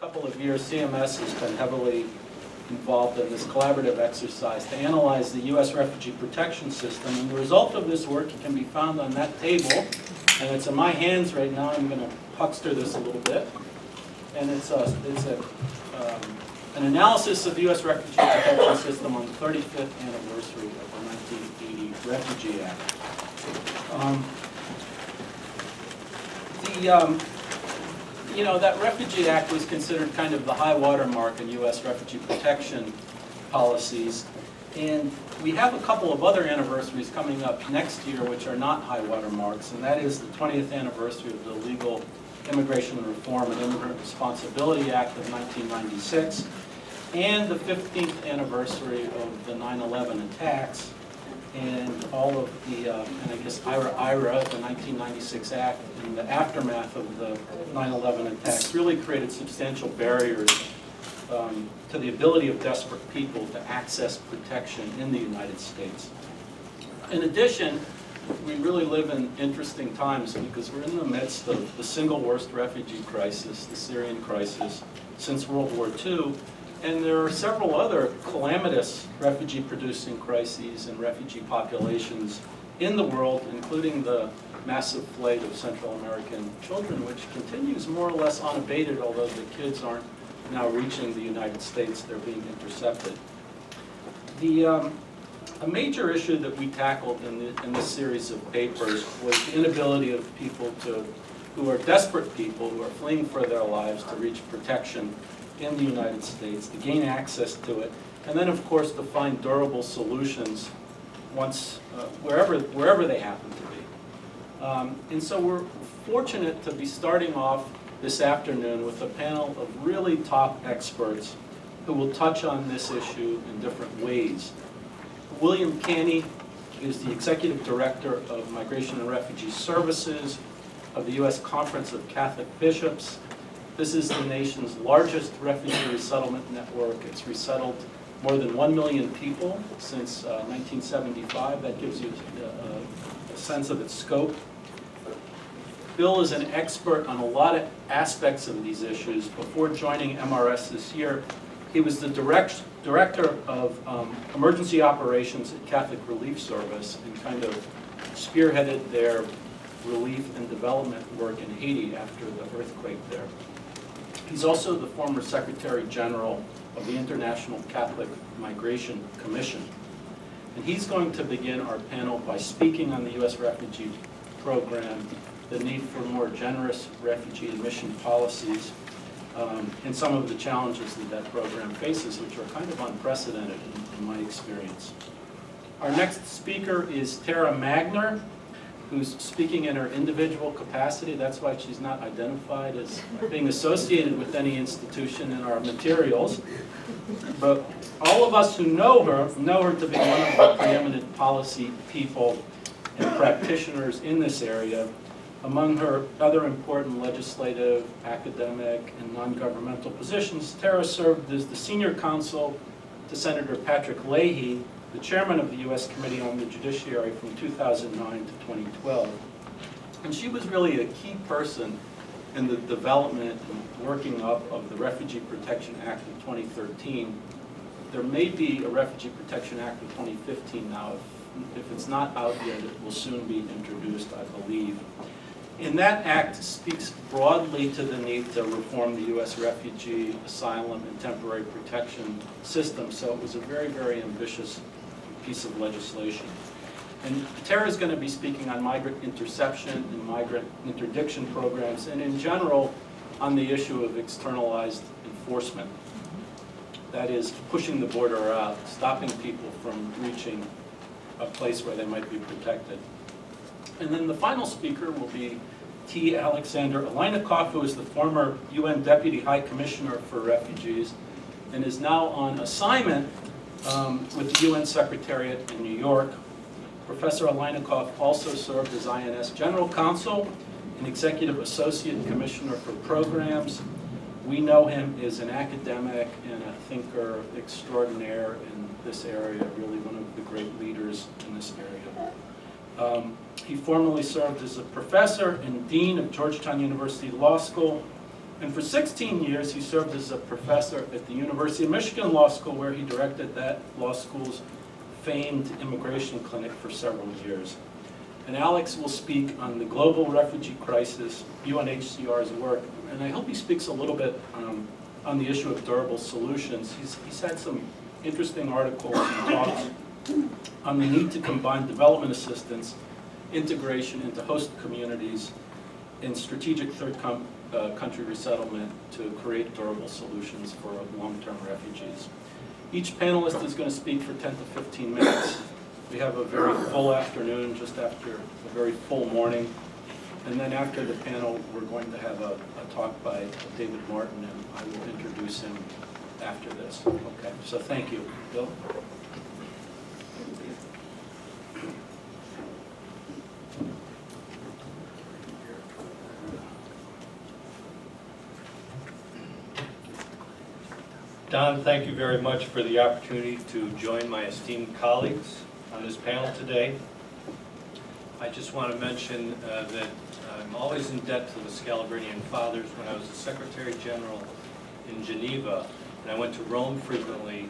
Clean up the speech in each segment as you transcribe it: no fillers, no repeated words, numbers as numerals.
couple of years, CMS has been heavily involved in this collaborative exercise to analyze the U.S. refugee protection system. And the result of this work can be found on that table. And it's in my hands right now. I'm going to huckster this a little bit. And it's an analysis of the U.S. refugee protection system on the 35th anniversary of the 1980 Refugee Act. That Refugee Act was considered kind of the high water mark in U.S. refugee protection policies. And we have a couple of other anniversaries coming up next year which are not high water marks, and that is the 20th anniversary of the Legal Immigration Reform and Immigrant Responsibility Act of 1996, and the 15th anniversary of the 9/11 attacks, and all of the, and I guess IRA, the 1996 Act, and the aftermath of the 9/11 attacks really created substantial barriers to the ability of desperate people to access protection in the United States. In addition, we really live in interesting times because we're in the midst of the single worst refugee crisis, the Syrian crisis, since World War II. And there are several other calamitous refugee-producing crises and refugee populations in the world, including the massive flight of Central American children, which continues more or less unabated, although the kids aren't now reaching the United States, they're being intercepted. A major issue that we tackled in this series of papers was the inability of people who are desperate people, who are fleeing for their lives, to reach protection in the United States, to gain access to it, and then of course to find durable solutions once, wherever they happen to be. And so we're fortunate to be starting off this afternoon with a panel of really top experts who will touch on this issue in different ways. William Canny is the Executive Director of Migration and Refugee Services of the U.S. Conference of Catholic Bishops. This is the nation's largest refugee resettlement network. It's resettled more than 1 million people since 1975. That gives you a sense of its scope. Bill is an expert on a lot of aspects of these issues. Before joining MRS this year, he was the director of emergency operations at Catholic Relief Service and kind of spearheaded their relief and development work in Haiti after the earthquake there. He's also the former Secretary General of the International Catholic Migration Commission. And he's going to begin our panel by speaking on the U.S. refugee program, the need for more generous refugee admission policies, and some of the challenges that program faces, which are kind of unprecedented in my experience. Our next speaker is Tara Magner, who's speaking in her individual capacity. That's why she's not identified as being associated with any institution in our materials. But all of us who know her to be one of the preeminent policy people and practitioners in this area. Among her other important legislative, academic, and non-governmental positions, Tara served as the senior counsel to Senator Patrick Leahy, the chairman of the U.S. Committee on the Judiciary from 2009 to 2012. And she was really a key person in the development and working up of the Refugee Protection Act of 2013. There may be a Refugee Protection Act of 2015 now. If it's not out yet, it will soon be introduced, I believe. And that act speaks broadly to the need to reform the U.S. refugee, asylum, and temporary protection system. So it was a very, very ambitious piece of legislation. And Tara is going to be speaking on migrant interception and migrant interdiction programs, and in general on the issue of externalized enforcement. That is, pushing the border out, stopping people from reaching a place where they might be protected. And then the final speaker will be T. Alexander Aleinikoff, who is the former UN Deputy High Commissioner for Refugees and is now on assignment with the UN Secretariat in New York. Professor Aleinikoff also served as INS General Counsel and Executive Associate Commissioner for Programs. We know him as an academic and a thinker extraordinaire in this area, really one of the great leaders in this area. He formerly served as a professor and dean of Georgetown University Law School And for 16 years, he served as a professor at the University of Michigan Law School, where he directed that law school's famed immigration clinic for several years. And Alex will speak on the global refugee crisis, UNHCR's work, and I hope he speaks a little bit on the issue of durable solutions. He's had some interesting articles and talks on the need to combine development assistance, integration into host communities, and strategic third country resettlement to create durable solutions for long-term refugees. Each panelist is going to speak for 10 to 15 minutes. We have a very full afternoon just after a very full morning. And then after the panel, we're going to have a talk by David Martin, and I will introduce him after this. Okay, so thank you. Bill? Don, thank you very much for the opportunity to join my esteemed colleagues on this panel today. I just want to mention that I'm always in debt to the Scalabrinian Fathers. When I was the Secretary General in Geneva, and I went to Rome frequently,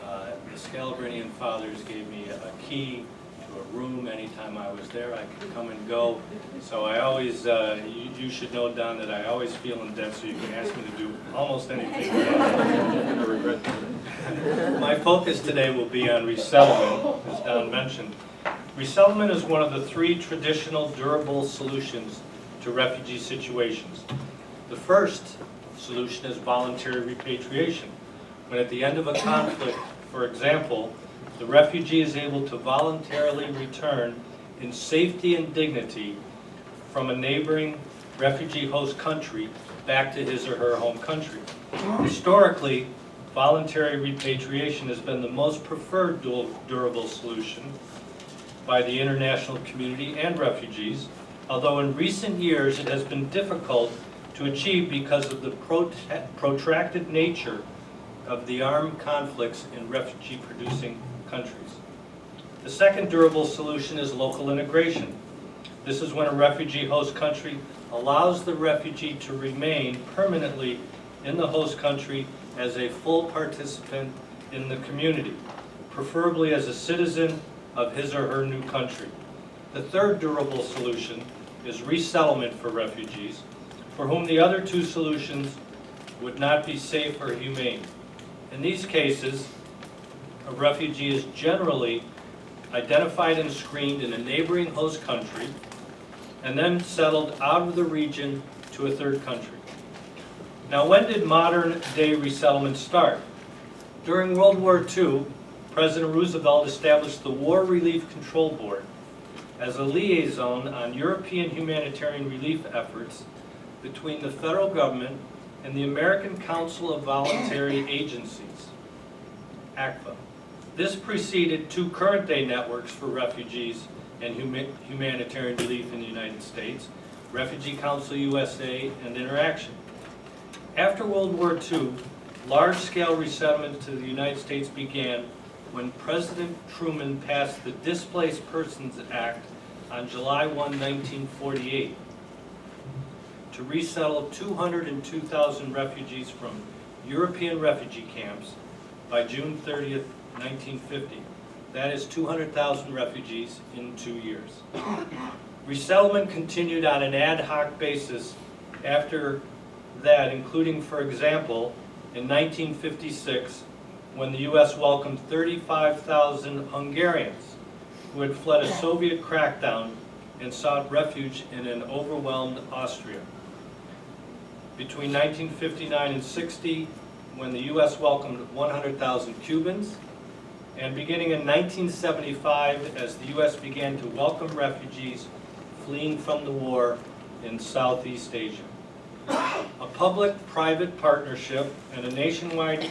the Scalabrinian Fathers gave me a key to a room anytime I was there. I could come and go. So I always, you should know, Don, that I always feel in debt, so you can ask me to do almost anything. I regret that. My focus today will be on resettlement, as Don mentioned. Resettlement is one of the three traditional durable solutions to refugee situations. The first solution is voluntary repatriation. When at the end of a conflict, for example, the refugee is able to voluntarily return in safety and dignity from a neighboring refugee host country back to his or her home country. Historically, voluntary repatriation has been the most preferred durable solution by the international community and refugees, although in recent years it has been difficult to achieve because of the protracted nature of the armed conflicts in refugee-producing countries. The second durable solution is local integration. This is when a refugee host country allows the refugee to remain permanently in the host country as a full participant in the community, preferably as a citizen of his or her new country. The third durable solution is resettlement for refugees, for whom the other two solutions would not be safe or humane. In these cases, a refugee is generally identified and screened in a neighboring host country and then settled out of the region to a third country. Now, when did modern day resettlement start? During World War II, President Roosevelt established the War Relief Control Board as a liaison on European humanitarian relief efforts between the federal government and the American Council of Voluntary Agencies, ACVA. This preceded two current-day networks for refugees and humanitarian relief in the United States, Refugee Council USA and Interaction. After World War II, large-scale resettlement to the United States began when President Truman passed the Displaced Persons Act on July 1, 1948, to resettle 202,000 refugees from European refugee camps by June 30th, 1950. That is 200,000 refugees in 2 years. Resettlement continued on an ad hoc basis after that, including, for example, in 1956, when the U.S. welcomed 35,000 Hungarians who had fled a Soviet crackdown and sought refuge in an overwhelmed Austria. Between 1959 and 60, when the U.S. welcomed 100,000 Cubans, and beginning in 1975, as the U.S. began to welcome refugees fleeing from the war in Southeast Asia. A public-private partnership and a nationwide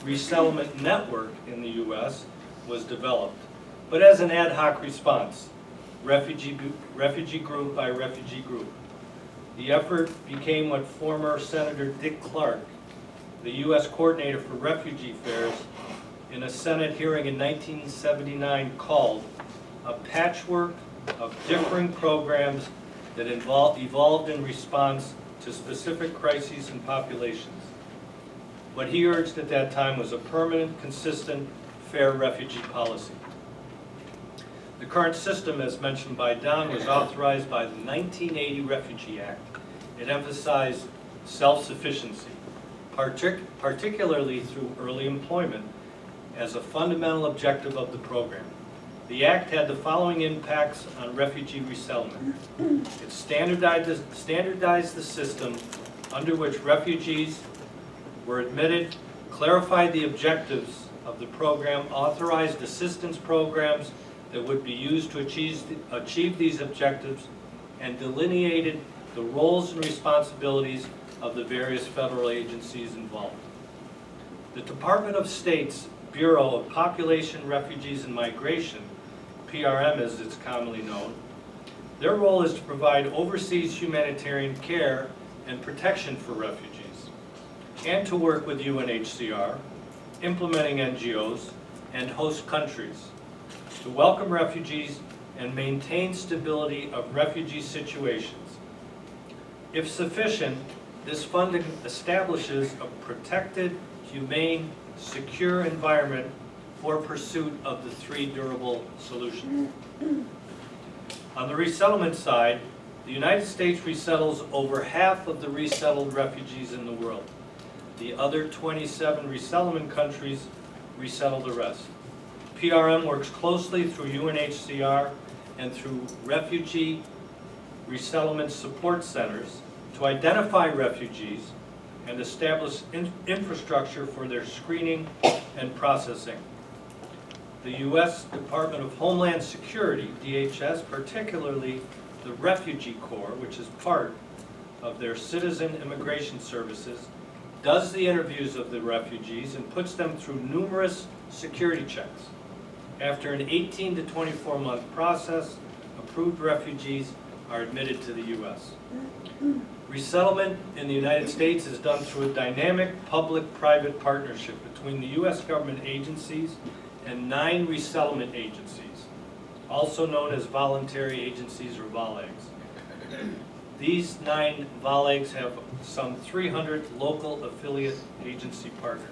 resettlement network in the U.S. was developed, but as an ad hoc response, refugee group by refugee group. The effort became what former Senator Dick Clark, the U.S. Coordinator for Refugee Affairs, in a Senate hearing in 1979 called a patchwork of differing programs that evolved in response to specific crises and populations. What he urged at that time was a permanent, consistent, fair refugee policy. The current system, as mentioned by Don, was authorized by the 1980 Refugee Act. It emphasized self-sufficiency, particularly through early employment, as a fundamental objective of the program. The Act had the following impacts on refugee resettlement. It standardized the system under which refugees were admitted, clarified the objectives of the program, authorized assistance programs that would be used to achieve these objectives, and delineated the roles and responsibilities of the various federal agencies involved. The Department of State's Bureau of Population, Refugees, and Migration, PRM as it's commonly known, their role is to provide overseas humanitarian care and protection for refugees, and to work with UNHCR, implementing NGOs, and host countries, to welcome refugees and maintain stability of refugee situations. If sufficient, this funding establishes a protected, humane, secure environment for pursuit of the three durable solutions. On the resettlement side, the United States resettles over half of the resettled refugees in the world. The other 27 resettlement countries resettle the rest. PRM works closely through UNHCR and through refugee resettlement support centers to identify refugees and establish infrastructure for their screening and processing. The U.S. Department of Homeland Security, DHS, particularly the Refugee Corps, which is part of their citizen immigration services, does the interviews of the refugees and puts them through numerous security checks. After an 18 to 24 month process, approved refugees are admitted to the U.S. Resettlement in the United States is done through a dynamic public-private partnership between the U.S. government agencies and 9 resettlement agencies, also known as voluntary agencies or VALAGs. These 9 VALAGs have some 300 local affiliate agency partners.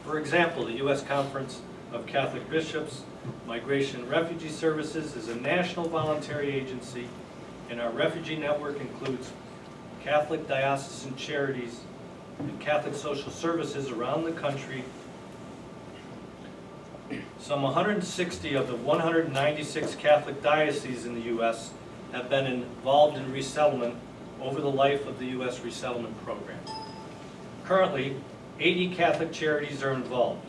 For example, the U.S. Conference of Catholic Bishops, Migration and Refugee Services is a national voluntary agency, and our refugee network includes Catholic diocesan charities and Catholic social services around the country. Some 160 of the 196 Catholic dioceses in the U.S. have been involved in resettlement over the life of the U.S. resettlement program. Currently, 80 Catholic charities are involved.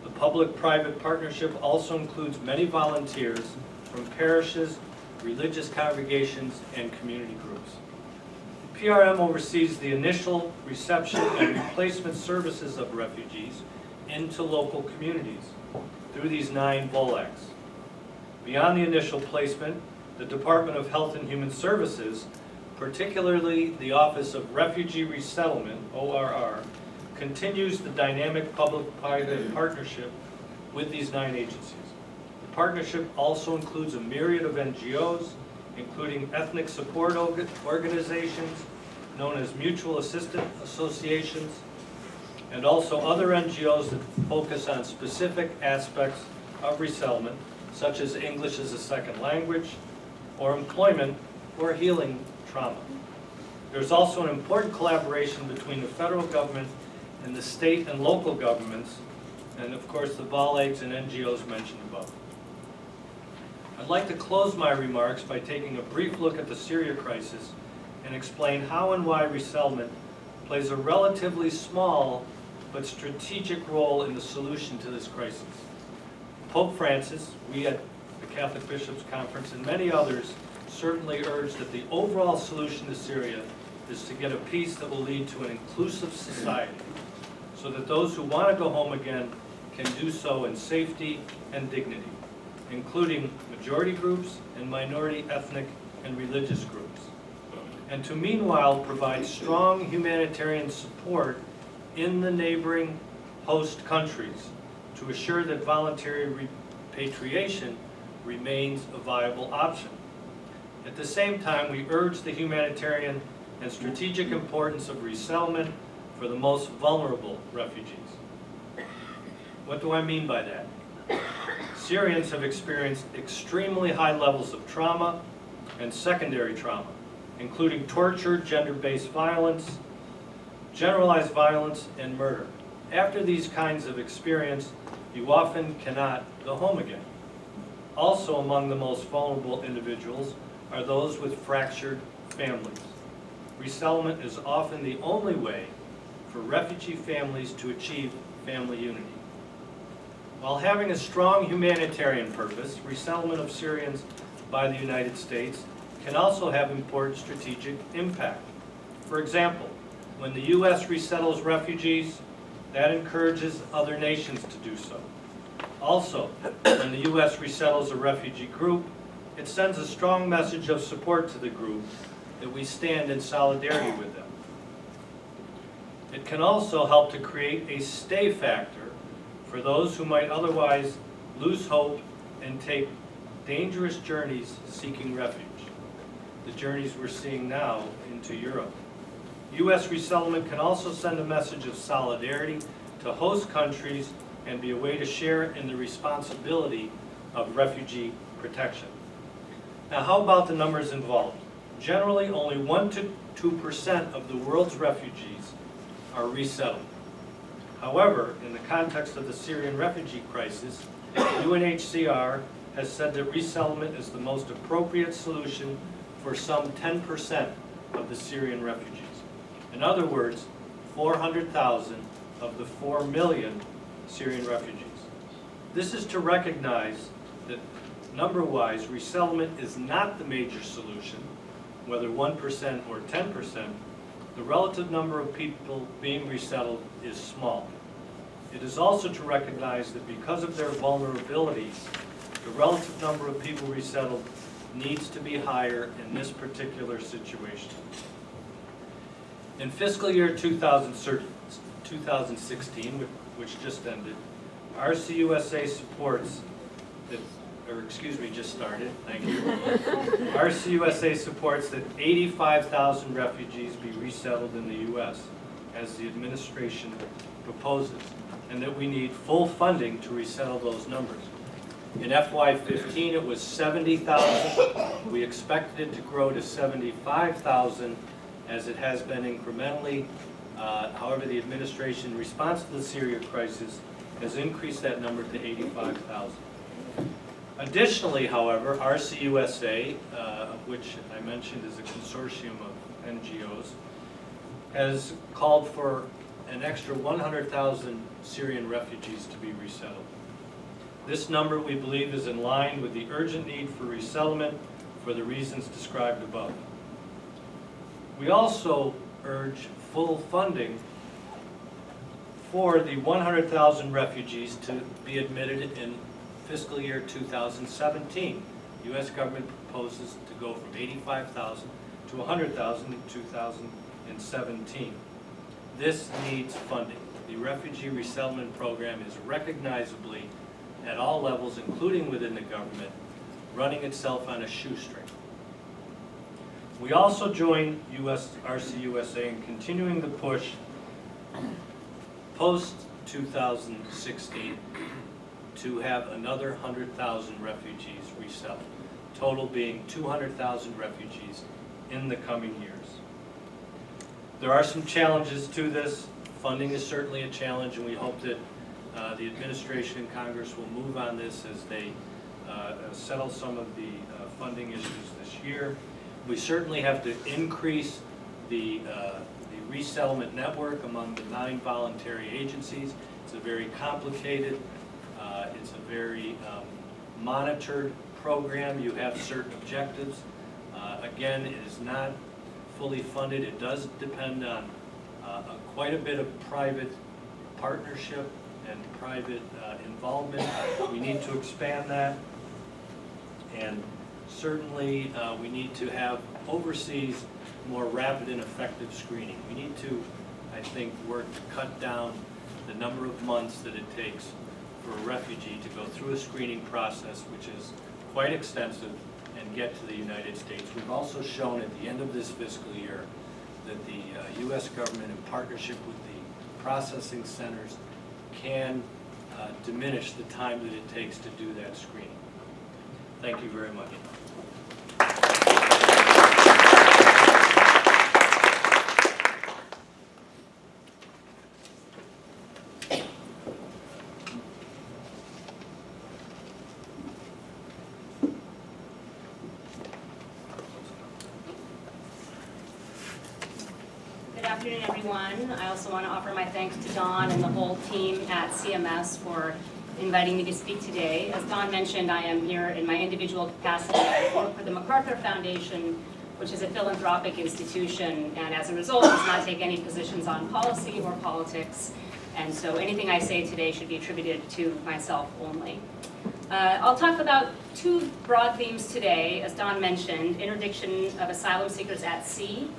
The public-private partnership also includes many volunteers from parishes, religious congregations, and community groups. PRM oversees the initial reception and replacement services of refugees into local communities through these 9 VOLACs. Beyond the initial placement, the Department of Health and Human Services, particularly the Office of Refugee Resettlement, ORR, continues the dynamic public-private partnership with these 9 agencies. The partnership also includes a myriad of NGOs, including ethnic support organizations known as mutual assistance associations, and also other NGOs that focus on specific aspects of resettlement, such as English as a second language, or employment, or healing trauma. There's also an important collaboration between the federal government and the state and local governments, and of course the VALAGs and NGOs mentioned above. I'd like to close my remarks by taking a brief look at the Syria crisis and explain how and why resettlement plays a relatively small but strategic role in the solution to this crisis. Pope Francis, we at the Catholic Bishops' Conference, and many others certainly urge that the overall solution to Syria is to get a peace that will lead to an inclusive society, so that those who want to go home again can do so in safety and dignity, including majority groups and minority ethnic and religious groups, and to meanwhile provide strong humanitarian support in the neighboring host countries to assure that voluntary repatriation remains a viable option. At the same time, we urge the humanitarian and strategic importance of resettlement for the most vulnerable refugees. What do I mean by that? Syrians have experienced extremely high levels of trauma and secondary trauma, including torture, gender-based violence, generalized violence, and murder. After these kinds of experience, you often cannot go home again. Also among the most vulnerable individuals are those with fractured families. Resettlement is often the only way for refugee families to achieve family unity. While having a strong humanitarian purpose, resettlement of Syrians by the United States can also have important strategic impact. For example, when the U.S. resettles refugees, that encourages other nations to do so. Also, when the U.S. resettles a refugee group, it sends a strong message of support to the group that we stand in solidarity with them. It can also help to create a stay factor for those who might otherwise lose hope and take dangerous journeys seeking refuge, the journeys we're seeing now into Europe. U.S. resettlement can also send a message of solidarity to host countries and be a way to share in the responsibility of refugee protection. Now, how about the numbers involved? Generally, only 1 to 2% of the world's refugees are resettled. However, in the context of the Syrian refugee crisis, UNHCR has said that resettlement is the most appropriate solution for some 10% of the Syrian refugees. In other words, 400,000 of the 4 million Syrian refugees. This is to recognize that, number-wise, resettlement is not the major solution, whether 1% or 10%. The relative number of people being resettled is small. It is also to recognize that because of their vulnerabilities, the relative number of people resettled needs to be higher in this particular situation. In fiscal year 2016, which just ended, RCUSA supports that, just started, thank you. RCUSA supports that 85,000 refugees be resettled in the U.S., as the administration proposes, and that we need full funding to resettle those numbers. In FY15, it was 70,000. We expected it to grow to 75,000, as it has been incrementally. However, the administration, in response to the Syria crisis, has increased that number to 85,000. Additionally, however, RCUSA, which I mentioned is a consortium of NGOs, has called for an extra 100,000 Syrian refugees to be resettled. This number, we believe, is in line with the urgent need for resettlement for the reasons described above. We also urge full funding for the 100,000 refugees to be admitted in fiscal year 2017. The U.S. government proposes to go from 85,000 to 100,000 in 2017. This needs funding. The refugee resettlement program is recognizably, at all levels, including within the government, running itself on a shoestring. We also join RCUSA in continuing the push post-2016 to have another 100,000 refugees resettled, total being 200,000 refugees in the coming years. There are some challenges to this. Funding is certainly a challenge, and we hope that the administration and Congress will move on this as they settle some of the funding issues this year. We certainly have to increase the resettlement network among the 9 voluntary agencies. It's a very complicated, it's a very monitored program. You have certain objectives. Again, it is not fully funded. It does depend on quite a bit of private partnership and private involvement. We need to expand that, and certainly we need to have overseas more rapid and effective screening. We need to, I think, work to cut down the number of months that it takes for a refugee to go through a screening process, which is quite extensive, and get to the United States. We've also shown at the end of this fiscal year that the U.S. government, in partnership with the processing centers, can diminish the time that it takes to do that screening. Thank you very much. Good afternoon, everyone. I also want to offer my thanks to Don and the whole team at CMS for inviting me to speak today. As Don mentioned, I am here in my individual capacity. I work for the MacArthur Foundation, which is a philanthropic institution, and as a result, does not take any positions on policy or politics. And so anything I say today should be attributed to myself only. I'll talk about two broad themes today, as Don mentioned: interdiction of asylum seekers at sea,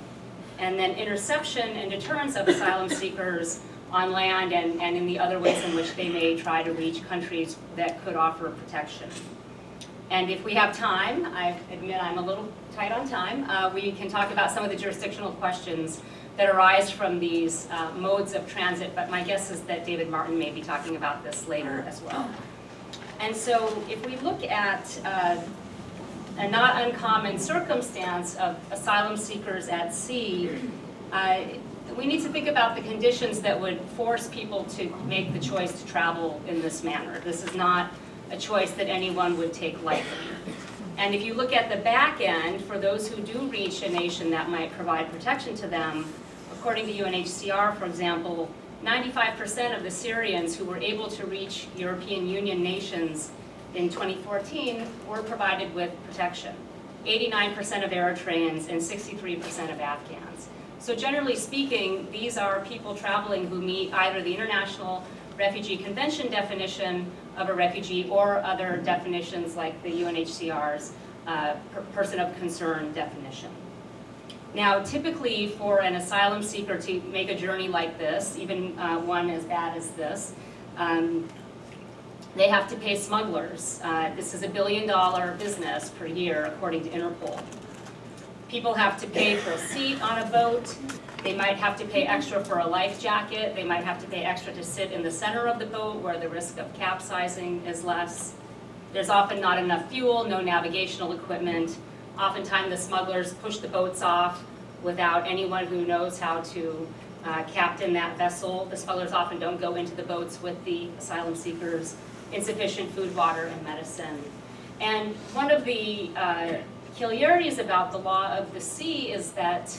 and then interception and deterrence of asylum seekers on land and in the other ways in which they may try to reach countries that could offer protection. And if we have time, I admit I'm a little tight on time, we can talk about some of the jurisdictional questions that arise from these modes of transit, but my guess is that David Martin may be talking about this later as well. And so if we look at a not uncommon circumstance of asylum seekers at sea, we need to think about the conditions that would force people to make the choice to travel in this manner. This is not a choice that anyone would take lightly. And if you look at the back end, for those who do reach a nation that might provide protection to them, according to UNHCR, for example, 95% of the Syrians who were able to reach European Union nations in 2014 were provided with protection. 89% of Eritreans and 63% of Afghans. So generally speaking, these are people traveling who meet either the International Refugee Convention definition of a refugee or other definitions like the UNHCR's person of concern definition. Now, typically for an asylum seeker to make a journey like this, even one as bad as this, they have to pay smugglers. This is $1 billion business per year, according to Interpol. People have to pay for a seat on a boat. They might have to pay extra for a life jacket. They might have to pay extra to sit in the center of the boat where the risk of capsizing is less. There's often not enough fuel, no navigational equipment. Oftentimes the smugglers push the boats off without anyone who knows how to captain that vessel. The smugglers often don't go into the boats with the asylum seekers. Insufficient food, water, and medicine. And one of the peculiarities about the law of the sea is that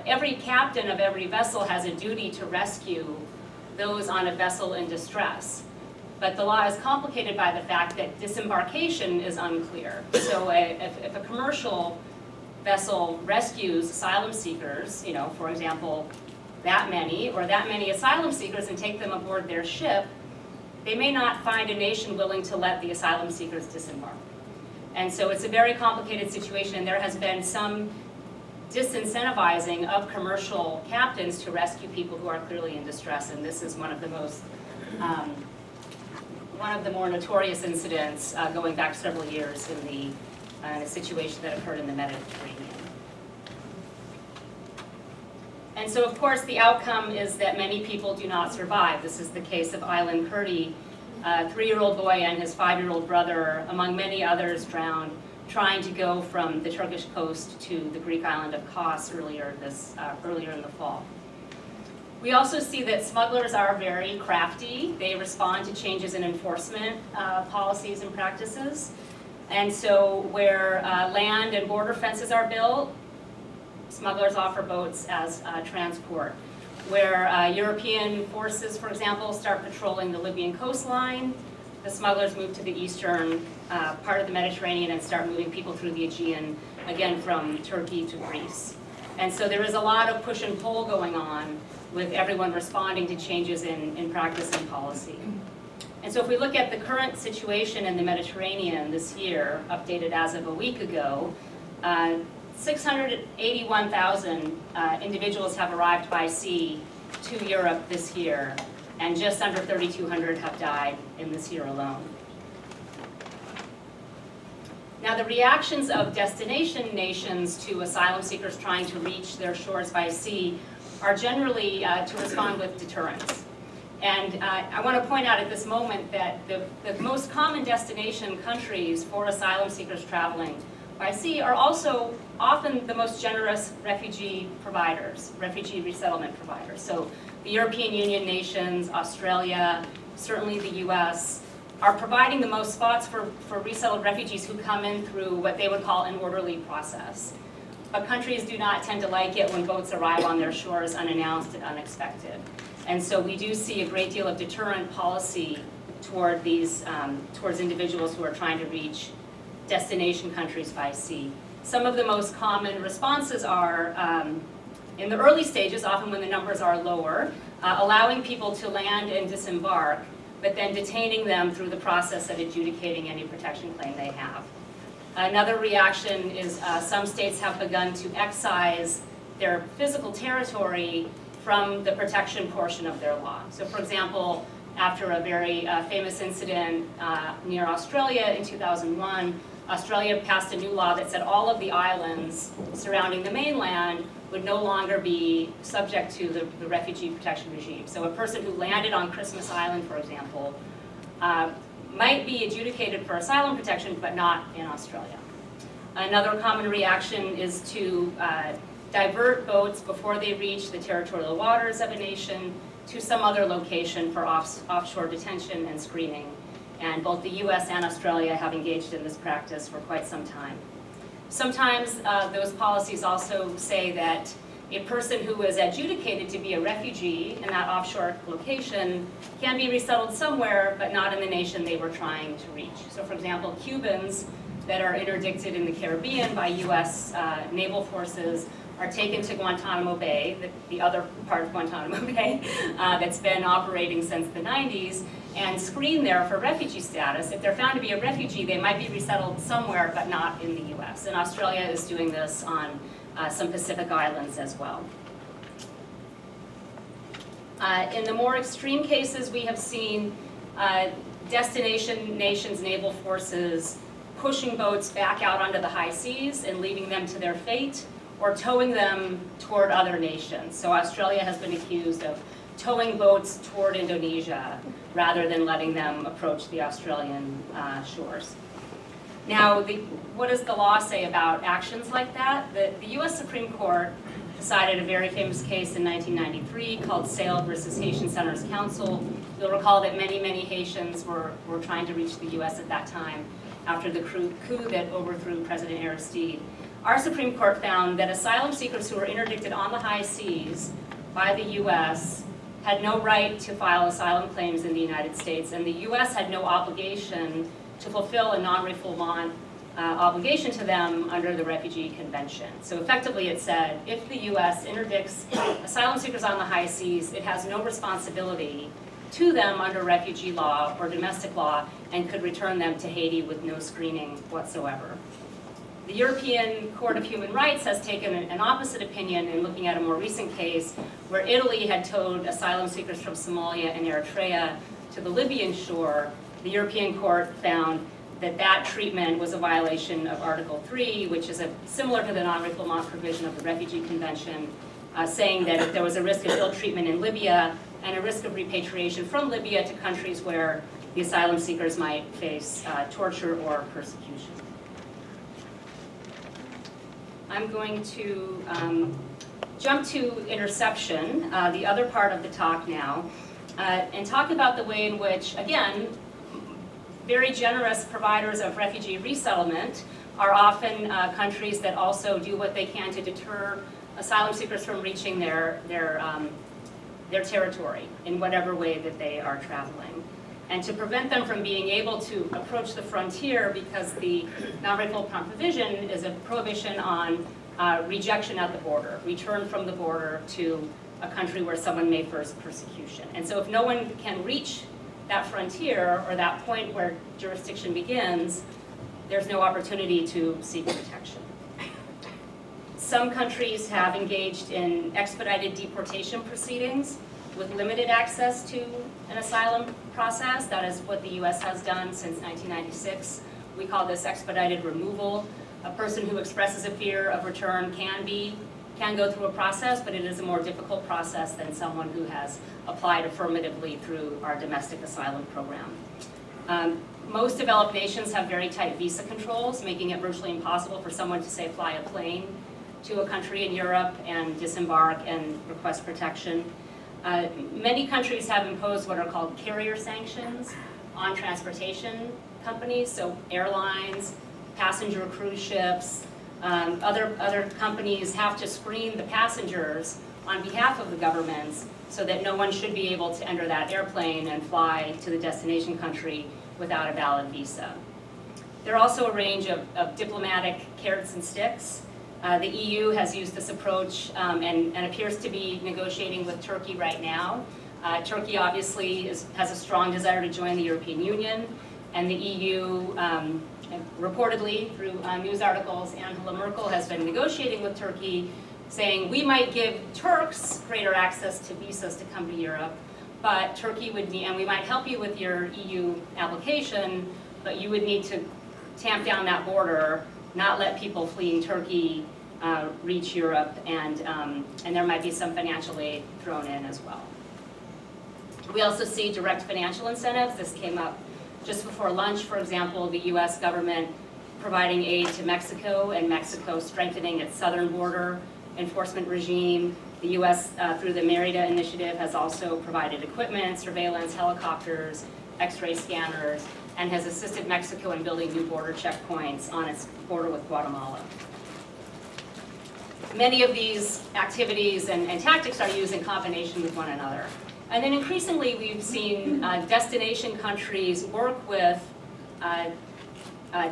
every captain of every vessel has a duty to rescue those on a vessel in distress. But the law is complicated by the fact that disembarkation is unclear. So if a commercial vessel rescues asylum seekers, for example, that many asylum seekers and take them aboard their ship, they may not find a nation willing to let the asylum seekers disembark. And so it's a very complicated situation, and there has been some disincentivizing of commercial captains to rescue people who are clearly in distress, and this is one of the more notorious incidents going back several years in a situation that occurred in the Mediterranean. And so, of course, the outcome is that many people do not survive. This is the case of Aylan Kurdi, a 3-year-old boy and his 5-year-old brother, among many others, drowned trying to go from the Turkish coast to the Greek island of Kos earlier in the fall. We also see that smugglers are very crafty. They respond to changes in enforcement policies and practices. And so where land and border fences are built, smugglers offer boats as transport. Where European forces, for example, start patrolling the Libyan coastline, the smugglers move to the eastern part of the Mediterranean and start moving people through the Aegean, again from Turkey to Greece. And so there is a lot of push and pull going on with everyone responding to changes in practice and policy. And so if we look at the current situation in the Mediterranean this year, updated as of a week ago, 681,000 individuals have arrived by sea to Europe this year, and just under 3,200 have died in this year alone. Now, the reactions of destination nations to asylum seekers trying to reach their shores by sea are generally to respond with deterrence. And I want to point out at this moment that the most common destination countries for asylum seekers traveling by sea are also often the most generous refugee providers, refugee resettlement providers. So the European Union nations, Australia, certainly the US, are providing the most spots for resettled refugees who come in through what they would call an orderly process. But countries do not tend to like it when boats arrive on their shores unannounced and unexpected. And so we do see a great deal of deterrent policy toward these, towards individuals who are trying to reach destination countries by sea. Some of the most common responses are, in the early stages, often when the numbers are lower, allowing people to land and disembark, but then detaining them through the process of adjudicating any protection claim they have. Another reaction is some states have begun to excise their physical territory from the protection portion of their law. So for example, after a very famous incident near Australia in 2001, Australia passed a new law that said all of the islands surrounding the mainland would no longer be subject to the refugee protection regime. So a person who landed on Christmas Island, for example, might be adjudicated for asylum protection, but not in Australia. Another common reaction is to divert boats before they reach the territorial waters of a nation to some other location for offshore detention and screening. And both the US and Australia have engaged in this practice for quite some time. Sometimes those policies also say that a person who is adjudicated to be a refugee in that offshore location can be resettled somewhere, but not in the nation they were trying to reach. So for example, Cubans that are interdicted in the Caribbean by US naval forces are taken to Guantanamo Bay, the other part of Guantanamo Bay, that's been operating since the 90s, and screened there for refugee status. If they're found to be a refugee, they might be resettled somewhere, but not in the US. And Australia is doing this on some Pacific islands as well. In the more extreme cases, we have seen destination nations' naval forces pushing boats back out onto the high seas and leaving them to their fate, or towing them toward other nations. So Australia has been accused of towing boats toward Indonesia rather than letting them approach the Australian shores. Now, what does the law say about actions like that? The US Supreme Court decided a very famous case in 1993 called Sale versus Haitian Centers Council. You'll recall that many, many Haitians were trying to reach the US at that time after the coup that overthrew President Aristide. Our Supreme Court found that asylum seekers who were interdicted on the high seas by the US had no right to file asylum claims in the United States, and the US had no obligation to fulfill a non-refoulement obligation to them under the Refugee Convention. So effectively it said, if the US interdicts asylum seekers on the high seas, it has no responsibility to them under refugee law or domestic law, and could return them to Haiti with no screening whatsoever. The European Court of Human Rights has taken an opposite opinion in looking at a more recent case where Italy had towed asylum seekers from Somalia and Eritrea to the Libyan shore. The European Court found that that treatment was a violation of Article 3, which is similar to the non-refoulement provision of the Refugee Convention, saying that if there was a risk of ill treatment in Libya and a risk of repatriation from Libya to countries where the asylum seekers might face torture or persecution. I'm going to jump to interception, the other part of the talk now, and talk about the way in which, again, very generous providers of refugee resettlement are often countries that also do what they can to deter asylum seekers from reaching their territory in whatever way that they are traveling, and to prevent them from being able to approach the frontier, because the non-refoulement provision is a prohibition on rejection at the border, return from the border to a country where someone may face persecution. And so if no one can reach that frontier or that point where jurisdiction begins, there's no opportunity to seek protection. Some countries have engaged in expedited deportation proceedings with limited access to an asylum process. That is what the US has done since 1996 We call this expedited removal. A person who expresses a fear of return can go through a process, but it is a more difficult process than someone who has applied affirmatively through our domestic asylum program. Most developed nations have very tight visa controls, making it virtually impossible for someone to, say, fly a plane to a country in Europe and disembark and request protection. Many countries have imposed what are called carrier sanctions on transportation companies, so airlines, passenger cruise ships, other companies have to screen the passengers on behalf of the governments so that no one should be able to enter that airplane and fly to the destination country without a valid visa. There are also a range of diplomatic carrots and sticks. The EU has used this approach and appears to be negotiating with Turkey right now. Turkey obviously has a strong desire to join the European Union, and the EU, reportedly through news articles, Angela Merkel has been negotiating with Turkey, saying we might give Turks greater access to visas to come to Europe, but Turkey would need, and we might help you with your EU application, but you would need to tamp down that border, not let people fleeing Turkey reach Europe, and there might be some financial aid thrown in as well. We also see direct financial incentives. This came up just before lunch, for example, the US government providing aid to Mexico, and Mexico strengthening its southern border enforcement regime. The US, through the Merida initiative, has also provided equipment, surveillance, helicopters, X-ray scanners, and has assisted Mexico in building new border checkpoints on its border with Guatemala. Many of these activities and tactics are used in combination with one another. And then increasingly we've seen destination countries work with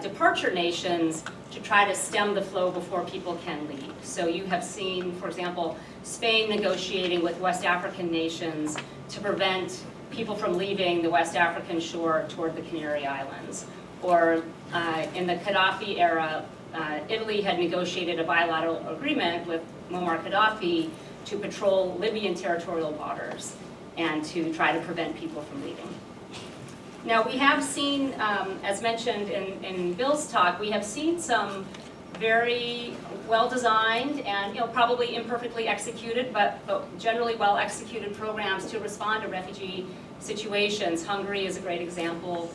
departure nations to try to stem the flow before people can leave. So you have seen, for example, Spain negotiating with West African nations to prevent people from leaving the West African shore toward the Canary Islands. Or in the Gaddafi era, Italy had negotiated a bilateral agreement with Muammar Gaddafi to patrol Libyan territorial waters and to try to prevent people from leaving. Now we have seen, as mentioned in Bill's talk, we have seen some very well-designed and probably imperfectly executed, but generally well-executed programs to respond to refugee situations. Hungary is a great example.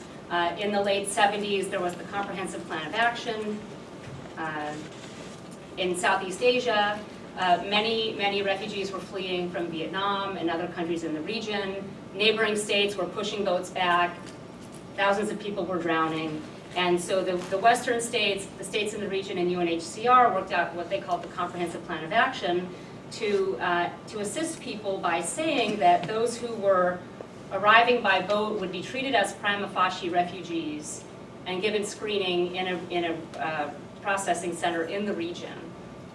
In the late 70s, there was the Comprehensive Plan of Action. In Southeast Asia, many refugees were fleeing from Vietnam and other countries in the region. Neighboring states were pushing boats back. Thousands of people were drowning. And so the Western states, the states in the region, and UNHCR worked out what they called the Comprehensive Plan of Action to assist people by saying that those who were arriving by boat would be treated as prima facie refugees and given screening in a processing center in the region.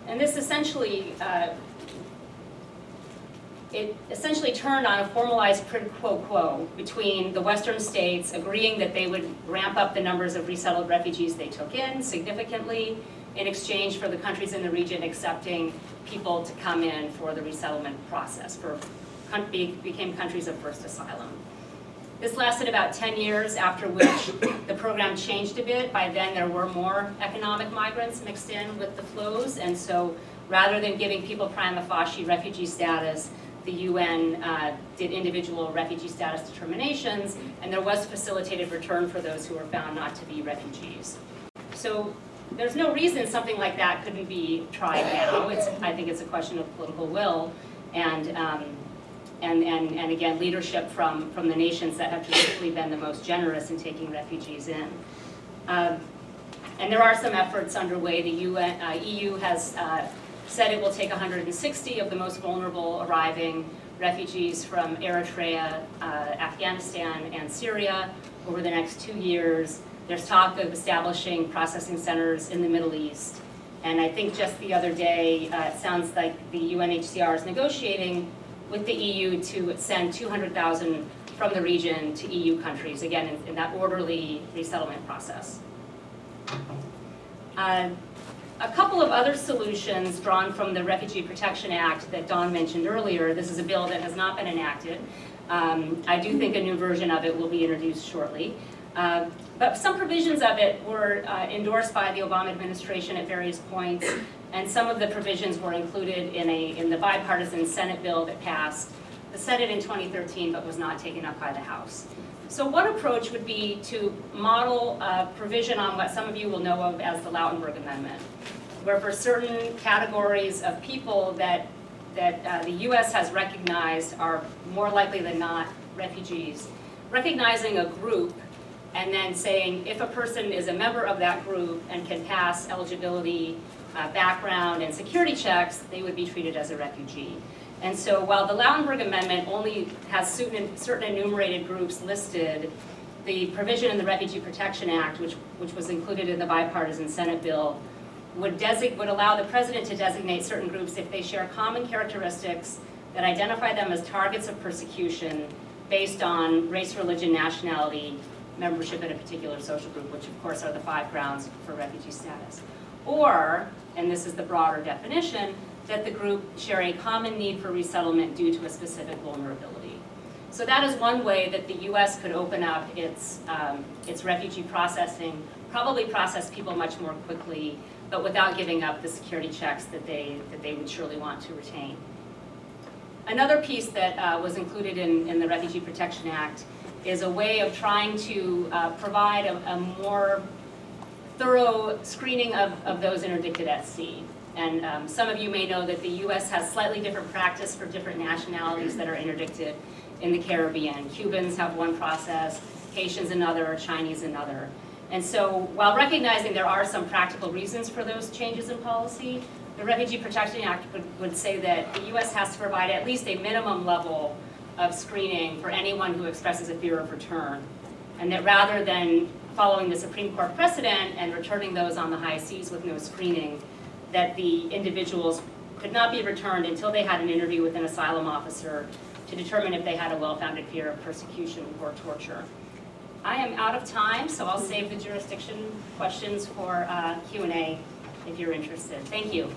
And this essentially, it essentially turned on a formalized quid pro quo between the Western states agreeing that they would ramp up the numbers of resettled refugees they took in significantly in exchange for the countries in the region accepting people to come in for the resettlement process, became countries of first asylum. This lasted about 10 years, after which the program changed a bit. By then there were more economic migrants mixed in with the flows, and so rather than giving people prima facie refugee status, the UN did individual refugee status determinations, and there was facilitated return for those who were found not to be refugees. So there's no reason something like that couldn't be tried now. I think it's a question of political will, and again, leadership from the nations that have traditionally been the most generous in taking refugees in. And there are some efforts underway. The EU has said it will take 160 of the most vulnerable arriving refugees from Eritrea, Afghanistan, and Syria over the next 2 years. There's talk of establishing processing centers in the Middle East. And I think just the other day, it sounds like the UNHCR is negotiating with the EU to send 200,000 from the region to EU countries, again, in that orderly resettlement process. A couple of other solutions drawn from the Refugee Protection Act that Dawn mentioned earlier. This is a bill that has not been enacted. I do think a new version of it will be introduced shortly. But some provisions of it were endorsed by the Obama administration at various points, and some of the provisions were included in the bipartisan Senate bill that passed the Senate in 2013 but was not taken up by the House. So one approach would be to model a provision on what some of you will know of as the Lautenberg Amendment, where for certain categories of people that the U.S. has recognized are more likely than not refugees, recognizing a group and then saying if a person is a member of that group and can pass eligibility, background, and security checks, they would be treated as a refugee. And so while the Lautenberg Amendment only has certain enumerated groups listed, the provision in the Refugee Protection Act, which was included in the bipartisan Senate bill, would allow the president to designate certain groups if they share common characteristics that identify them as targets of persecution based on race, religion, nationality, membership in a particular social group, which of course are the 5 grounds for refugee status. Or, and this is the broader definition, that the group share a common need for resettlement due to a specific vulnerability. So that is one way that the U.S. could open up its refugee processing, probably process people much more quickly, but without giving up the security checks that they would surely want to retain. Another piece that was included in the Refugee Protection Act is a way of trying to provide a more thorough screening of those interdicted at sea. And some of you may know that the U.S. has slightly different practice for different nationalities that are interdicted in the Caribbean. Cubans have one process, Haitians another, Chinese another. And so while recognizing there are some practical reasons for those changes in policy, the Refugee Protection Act would say that the U.S. has to provide at least a minimum level of screening for anyone who expresses a fear of return. And that rather than following the Supreme Court precedent and returning those on the high seas with no screening, that the individuals could not be returned until they had an interview with an asylum officer to determine if they had a well-founded fear of persecution or torture. I am out of time, so I'll save the jurisdiction questions for Q&A if you're interested. Thank you.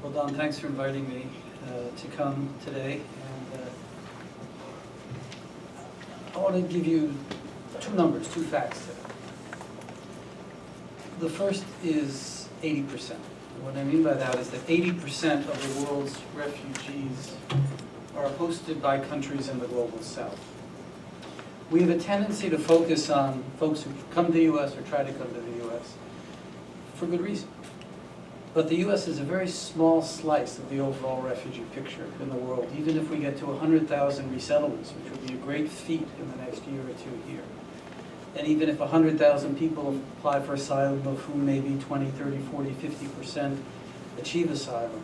Well, Don, thanks for inviting me to come today. And I want to give you 2 numbers, 2 facts today. The first is 80%. And what I mean by that is that 80% of the world's refugees are hosted by countries in the global south. We have a tendency to focus on folks who come to the U.S. or try to come to the U.S. for good reason. But the U.S. is a very small slice of the overall refugee picture in the world, even if we get to 100,000 resettlements, which would be a great feat in the next year or 2 here. And even if 100,000 people apply for asylum, of whom maybe 20, 30, 40, 50% achieve asylum,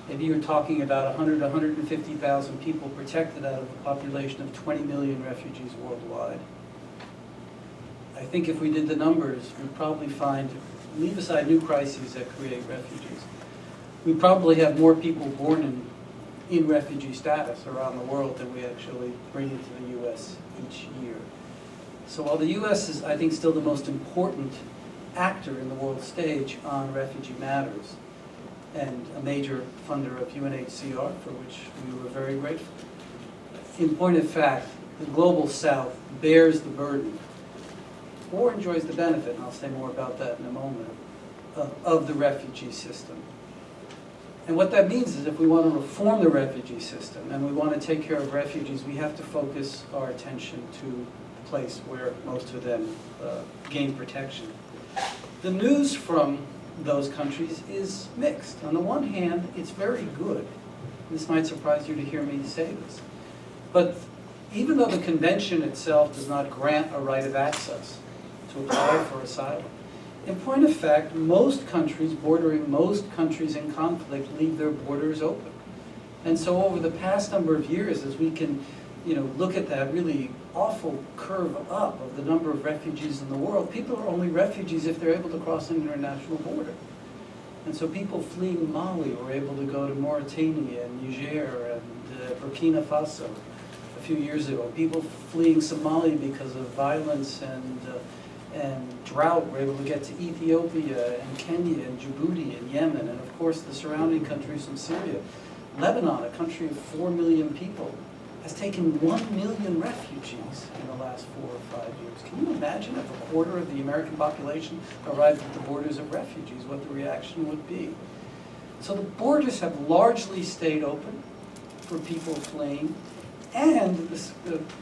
maybe you're talking about 100, 150,000 people protected out of a population of 20 million refugees worldwide. I think if we did the numbers, we'd probably find, leave aside new crises that create refugees, we probably have more people born in refugee status around the world than we actually bring into the U.S. each year. So while the U.S. is, I think, still the most important actor in the world stage on refugee matters, and a major funder of UNHCR, for which we were very grateful, in point of fact, the global south bears the burden or enjoys the benefit, and I'll say more about that in a moment, of the refugee system. And what that means is if we want to reform the refugee system and we want to take care of refugees, we have to focus our attention to the place where most of them gain protection. The news from those countries is mixed. On the one hand, it's very good. This might surprise you to hear me say this. But even though the convention itself does not grant a right of access to apply for asylum, in point of fact, most countries bordering most countries in conflict leave their borders open. And so over the past number of years, as we can look at that really awful curve up of the number of refugees in the world, people are only refugees if they're able to cross an international border. And so people fleeing Mali were able to go to Mauritania and Niger and Burkina Faso a few years ago. People fleeing Somalia because of violence and drought were able to get to Ethiopia and Kenya and Djibouti and Yemen, and of course the surrounding countries from Syria. Lebanon, a country of 4 million people, has taken 1 million refugees in the last 4 or 5 years. Can you imagine if a quarter of the American population arrived at the borders of refugees, what the reaction would be? So the borders have largely stayed open for people fleeing, and this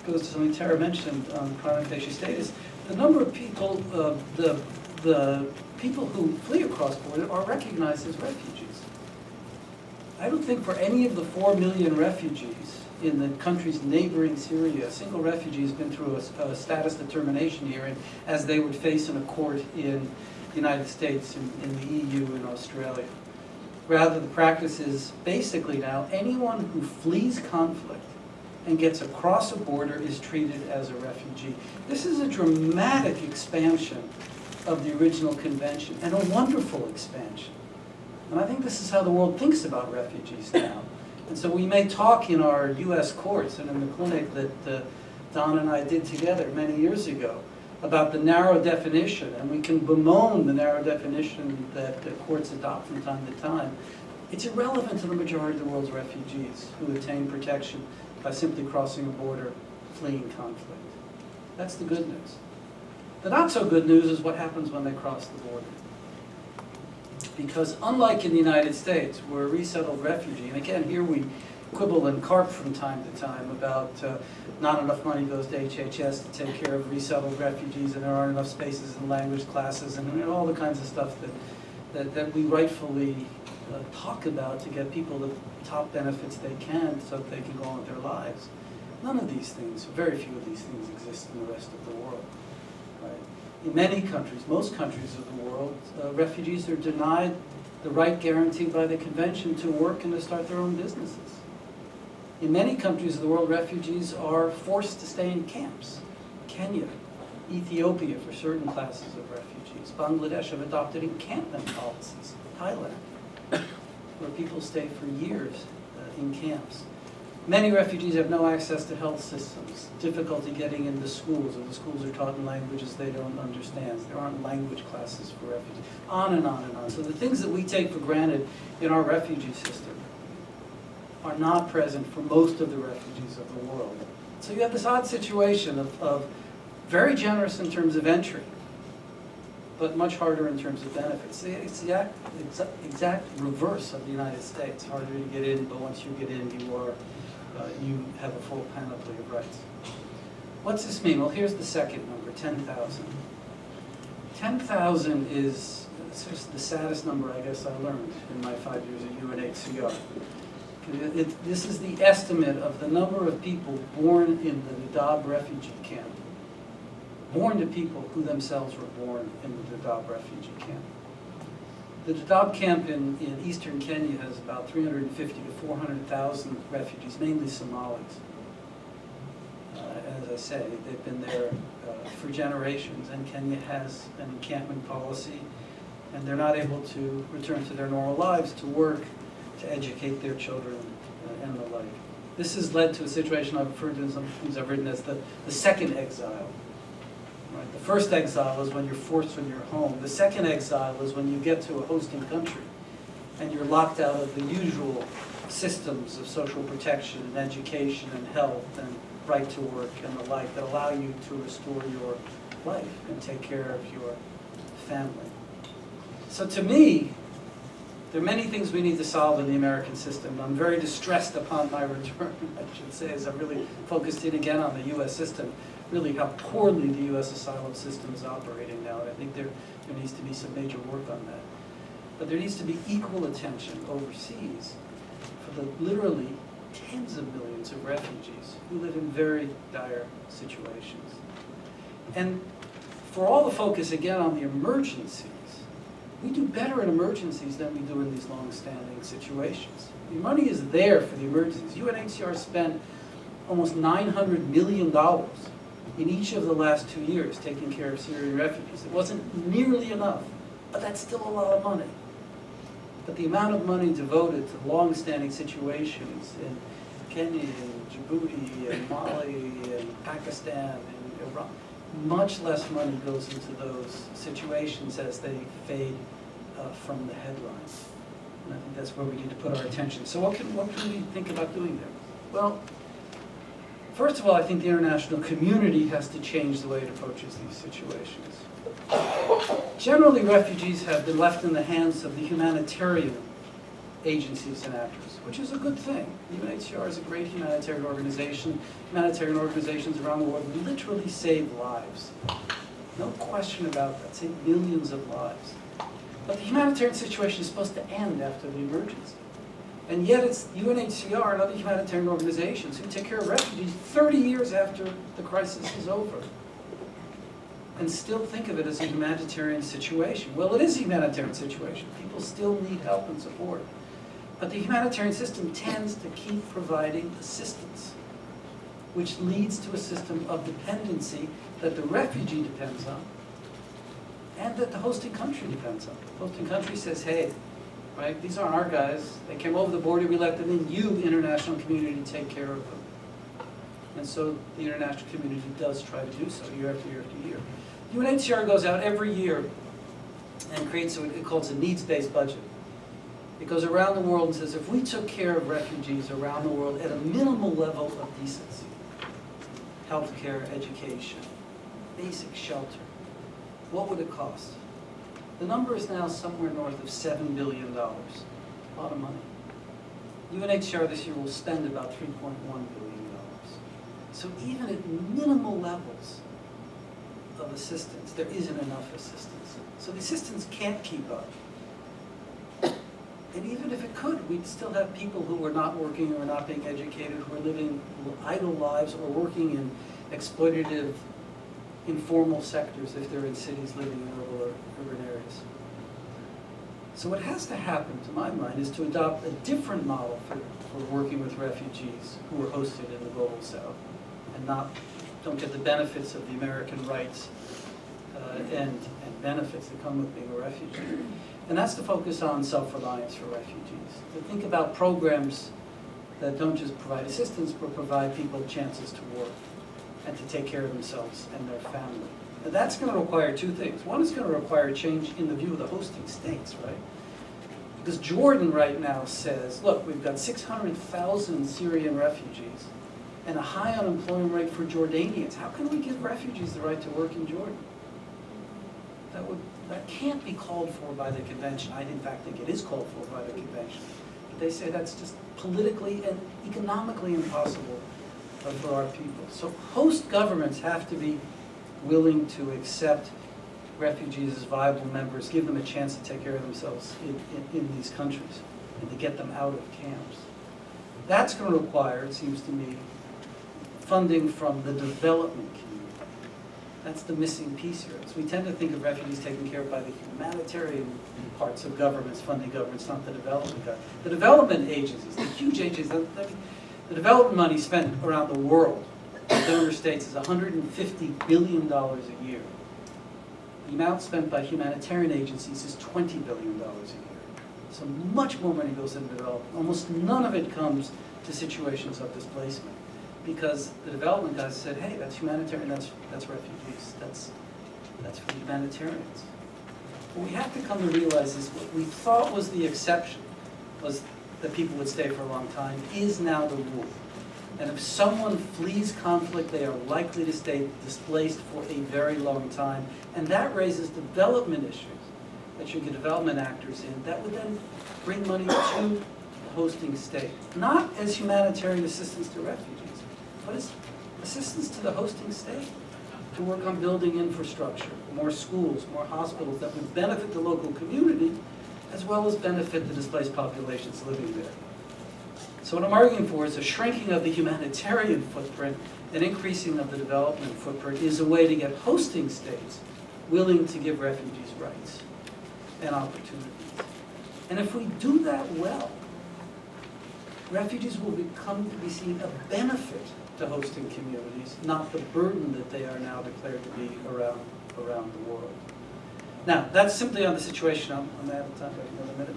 goes to something Tara mentioned on chronic facie status. The number of people, the people who flee across border are recognized as refugees. I don't think for any of the 4 million refugees in the countries neighboring Syria, a single refugee has been through a status determination hearing as they would face in a court in the United States, in the EU, and Australia. Rather, the practice is basically now anyone who flees conflict and gets across a border is treated as a refugee. This is a dramatic expansion of the original convention, and a wonderful expansion. And I think this is how the world thinks about refugees now. And so we may talk in our US courts and in the clinic that Don and I did together many years ago about the narrow definition, and we can bemoan the narrow definition that the courts adopt from time to time. It's irrelevant to the majority of the world's refugees who attain protection by simply crossing a border, fleeing conflict. That's the good news. The not so good news is what happens when they cross the border. Because unlike in the United States, where a resettled refugee, and again, here we quibble and carp from time to time about not enough money goes to HHS to take care of resettled refugees, and there aren't enough spaces in language classes, and all the kinds of stuff that we rightfully talk about to get people the top benefits they can so that they can go on with their lives. None of these things, very few of these things exist in the rest of the world. Right? In many countries, most countries of the world, refugees are denied the right guaranteed by the convention to work and to start their own businesses. In many countries of the world, refugees are forced to stay in camps. Kenya, Ethiopia for certain classes of refugees. Bangladesh have adopted encampment policies. Thailand, where people stay for years in camps. Many refugees have no access to health systems, difficulty getting into schools, or the schools are taught in languages they don't understand. There aren't language classes for refugees, on and on and on. So the things that we take for granted in our refugee system are not present for most of the refugees of the world. So you have this odd situation of very generous in terms of entry, but much harder in terms of benefits. It's the exact reverse of the United States. Harder to get in, but once you get in, you have a full panoply of rights. What's this mean? Well, here's the second number, 10,000. 10,000 is just the saddest number I guess I learned in my 5 years at UNHCR. This is the estimate of the number of people born in the Dadaab refugee camp, born to people who themselves were born in the Dadaab refugee camp. The Dadaab camp in eastern Kenya has about 350 to 400,000 refugees, mainly Somalis. As I say, they've been there for generations, and Kenya has an encampment policy, and they're not able to return to their normal lives, to work, to educate their children, and the like. This has led to a situation I've referred to in some things I've written as the second exile. Right? The first exile is when you're forced from your home. The second exile is when you get to a hosting country and you're locked out of the usual systems of social protection and education and health and right to work and the like that allow you to restore your life and take care of your family. So to me, there are many things we need to solve in the American system. I'm very distressed upon my return, I should say, as I'm really focused in again on the U.S. system, really how poorly the U.S. asylum system is operating now. And I think there needs to be some major work on that. But there needs to be equal attention overseas for the literally tens of millions of refugees who live in very dire situations. And for all the focus again on the emergencies, we do better in emergencies than we do in these long-standing situations. The money is there for the emergencies. UNHCR spent almost $900 million in each of the last 2 years taking care of Syrian refugees. It wasn't nearly enough, but that's still a lot of money. But the amount of money devoted to long-standing situations in Canny and Djibouti and Mali and Pakistan and Iran, much less money goes into those situations as they fade from the headlines. And I think that's where we need to put our attention. So what can we think about doing there? Well, first of all, I think the international community has to change the way it approaches these situations. Generally, refugees have been left in the hands of the humanitarian agencies and actors, which is a good thing. UNHCR is a great humanitarian organization. Humanitarian organizations around the world literally save lives. No question about that, save millions of lives. But the humanitarian situation is supposed to end after the emergency. And yet it's UNHCR and other humanitarian organizations who take care of refugees 30 years after the crisis is over and still think of it as a humanitarian situation. Well, it is a humanitarian situation. People still need help and support. But the humanitarian system tends to keep providing assistance, which leads to a system of dependency that the refugee depends on and that the hosting country depends on. The hosting country says, hey, right, these aren't our guys. They came over the border, we let them in. You, international community, take care of them. And so the international community does try to do so year after year after year. UNHCR goes out every year and creates what it calls a needs-based budget. It goes around the world and says, if we took care of refugees around the world at a minimal level of decency, healthcare, education, basic shelter, what would it cost? The number is now somewhere north of $7 billion. A lot of money. UNHCR this year will spend about $3.1 billion. So even at minimal levels of assistance, there isn't enough assistance. So the assistance can't keep up. And even if it could, we'd still have people who are not working or not being educated, who are living idle lives or working in exploitative, informal sectors if they're in cities living in urban areas. So what has to happen, to my mind, is to adopt a different model for working with refugees who are hosted in the global south and don't get the benefits of the American rights and benefits that come with being a refugee. And that's to focus on self-reliance for refugees. To think about programs that don't just provide assistance, but provide people chances to work and to take care of themselves and their family. And that's going to require two things. One is going to require change in the view of the hosting states, right? Because Jordan right now says, look, we've got 600,000 Syrian refugees and a high unemployment rate for Jordanians. How can we give refugees the right to work in Jordan? That can't be called for by the convention. I, in fact, think it is called for by the convention. But they say that's just politically and economically impossible for our people. So host governments have to be willing to accept refugees as viable members, give them a chance to take care of themselves in these countries, and to get them out of camps. That's going to require, it seems to me, funding from the development community. That's the missing piece here. So we tend to think of refugees taken care of by the humanitarian parts of governments, funding governments, not the development government. The development agencies, the huge agencies, the development money spent around the world, the donor states, is $150 billion a year. The amount spent by humanitarian agencies is $20 billion a year. So much more money goes into development. Almost none of it comes to situations of displacement, because the development guys said, hey, that's humanitarian, that's refugees, that's for the humanitarians. What we have to come to realize is what we thought was the exception, was that people would stay for a long time, is now the rule. And if someone flees conflict, they are likely to stay displaced for a very long time. And that raises development issues that should get development actors in. That would then bring money to the hosting state. Not as humanitarian assistance to refugees, but as assistance to the hosting state to work on building infrastructure, more schools, more hospitals that would benefit the local community as well as benefit the displaced populations living there. So what I'm arguing for is a shrinking of the humanitarian footprint and increasing of the development footprint is a way to get hosting states willing to give refugees rights and opportunities. And if we do that well, refugees will become to be seen a benefit to hosting communities, not the burden that they are now declared to be around the world. Now, that's simply on the situation. I'm out of time, but another minute.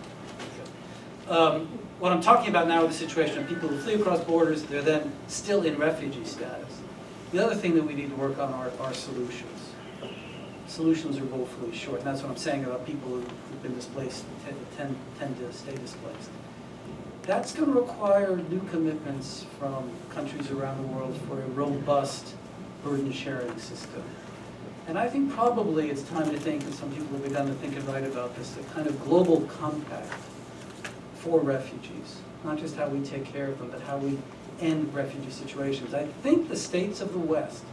what I'm talking about now is the situation of people who flee across borders, they're then still in refugee status. The other thing that we need to work on are solutions. Solutions are woefully short, and that's what I'm saying about people who've been displaced, tend to stay displaced. That's going to require new commitments from countries around the world for a robust burden-sharing system. And I think probably it's time to think, and some people have begun to think and write about this, a kind of global compact for refugees. Not just how we take care of them, but how we end refugee situations. I think the states of the West,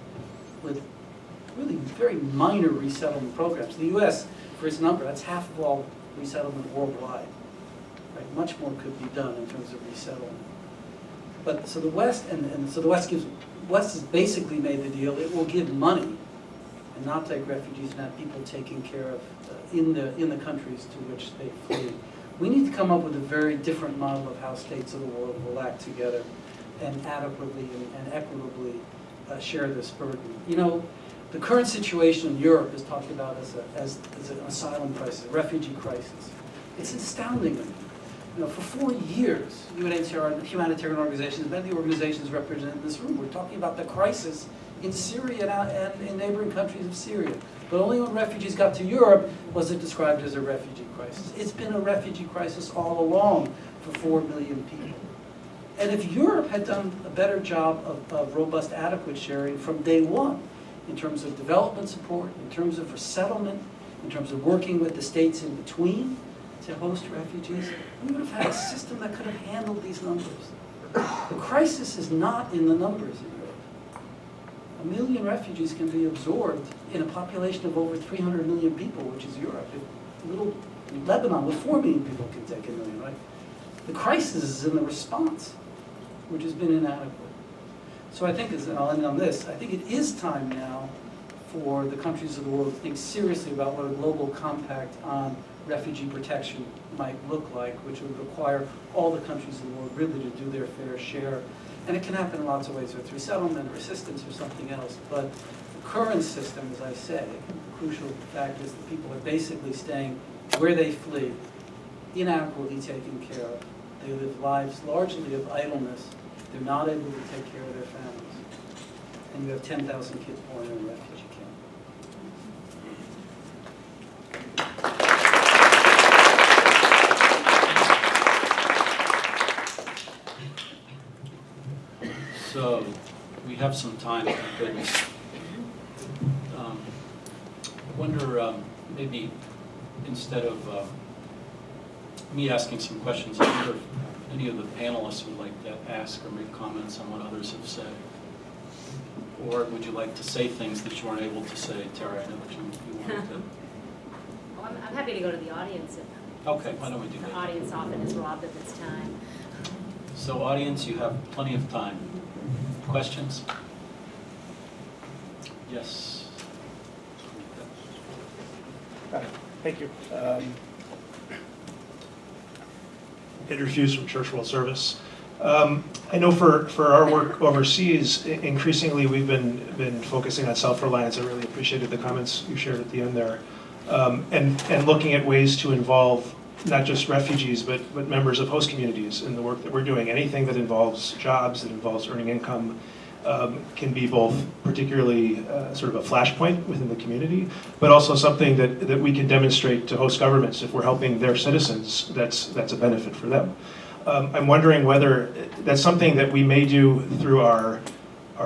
with really very minor resettlement programs, the US, for its number, that's half of all resettlement worldwide. Right? Much more could be done in terms of resettlement. But so the West, so the West has basically made the deal. It will give money and not take refugees and have people taken care of in the countries to which they flee. We need to come up with a very different model of how states of the world will act together and adequately and equitably share this burden. You know, the current situation in Europe is talked about as an asylum crisis, a refugee crisis. It's astounding. You know, for 4 years, UNHCR, humanitarian organizations, many organizations represented in this room, we're talking about the crisis in Syria and in neighboring countries of Syria. But only when refugees got to Europe was it described as a refugee crisis. It's been a refugee crisis all along for 4 million people. And if Europe had done a better job of robust, adequate sharing from day one, in terms of development support, in terms of resettlement, in terms of working with the states in between to host refugees, we would have had a system that could have handled these numbers. The crisis is not in the numbers in Europe. 1 million refugees can be absorbed in a population of over 300 million people, which is Europe. Little Lebanon with 4 million people can take 1 million, right? The crisis is in the response, which has been inadequate. So I think, and I'll end on this, I think it is time now for the countries of the world to think seriously about what a global compact on refugee protection might look like, which would require all the countries of the world really to do their fair share. And it can happen in lots of ways, with resettlement, or assistance, or something else. But the current system, as I say, the crucial fact is that people are basically staying where they flee, inadequately taken care of. They live lives largely of idleness. They're not able to take care of their families. And you have 10,000 kids born in a refugee camp. So we have some time, thank goodness. I wonder, maybe instead of me asking some questions, I wonder if any of the panelists would like to ask or make comments on what others have said. Or would you like to say things that you weren't able to say? Tara, I know that you wanted to. Well, I'm happy to go to the audience. Okay, why don't we do that? The audience often is robbed of its time. So audience, you have plenty of time. Questions? Yes. Thank you. Andrew Hughes from Church World Service. I know for our work overseas, increasingly we've been focusing on self-reliance. I really appreciated the comments you shared at the end there, and looking at ways to involve not just refugees but members of host communities in the work that we're doing. Anything that involves jobs, that involves earning income, can be both particularly sort of a flashpoint within the community, but also something that we can demonstrate to host governments. If we're helping their citizens, that's a benefit for them. I'm wondering whether that's something that we may do through our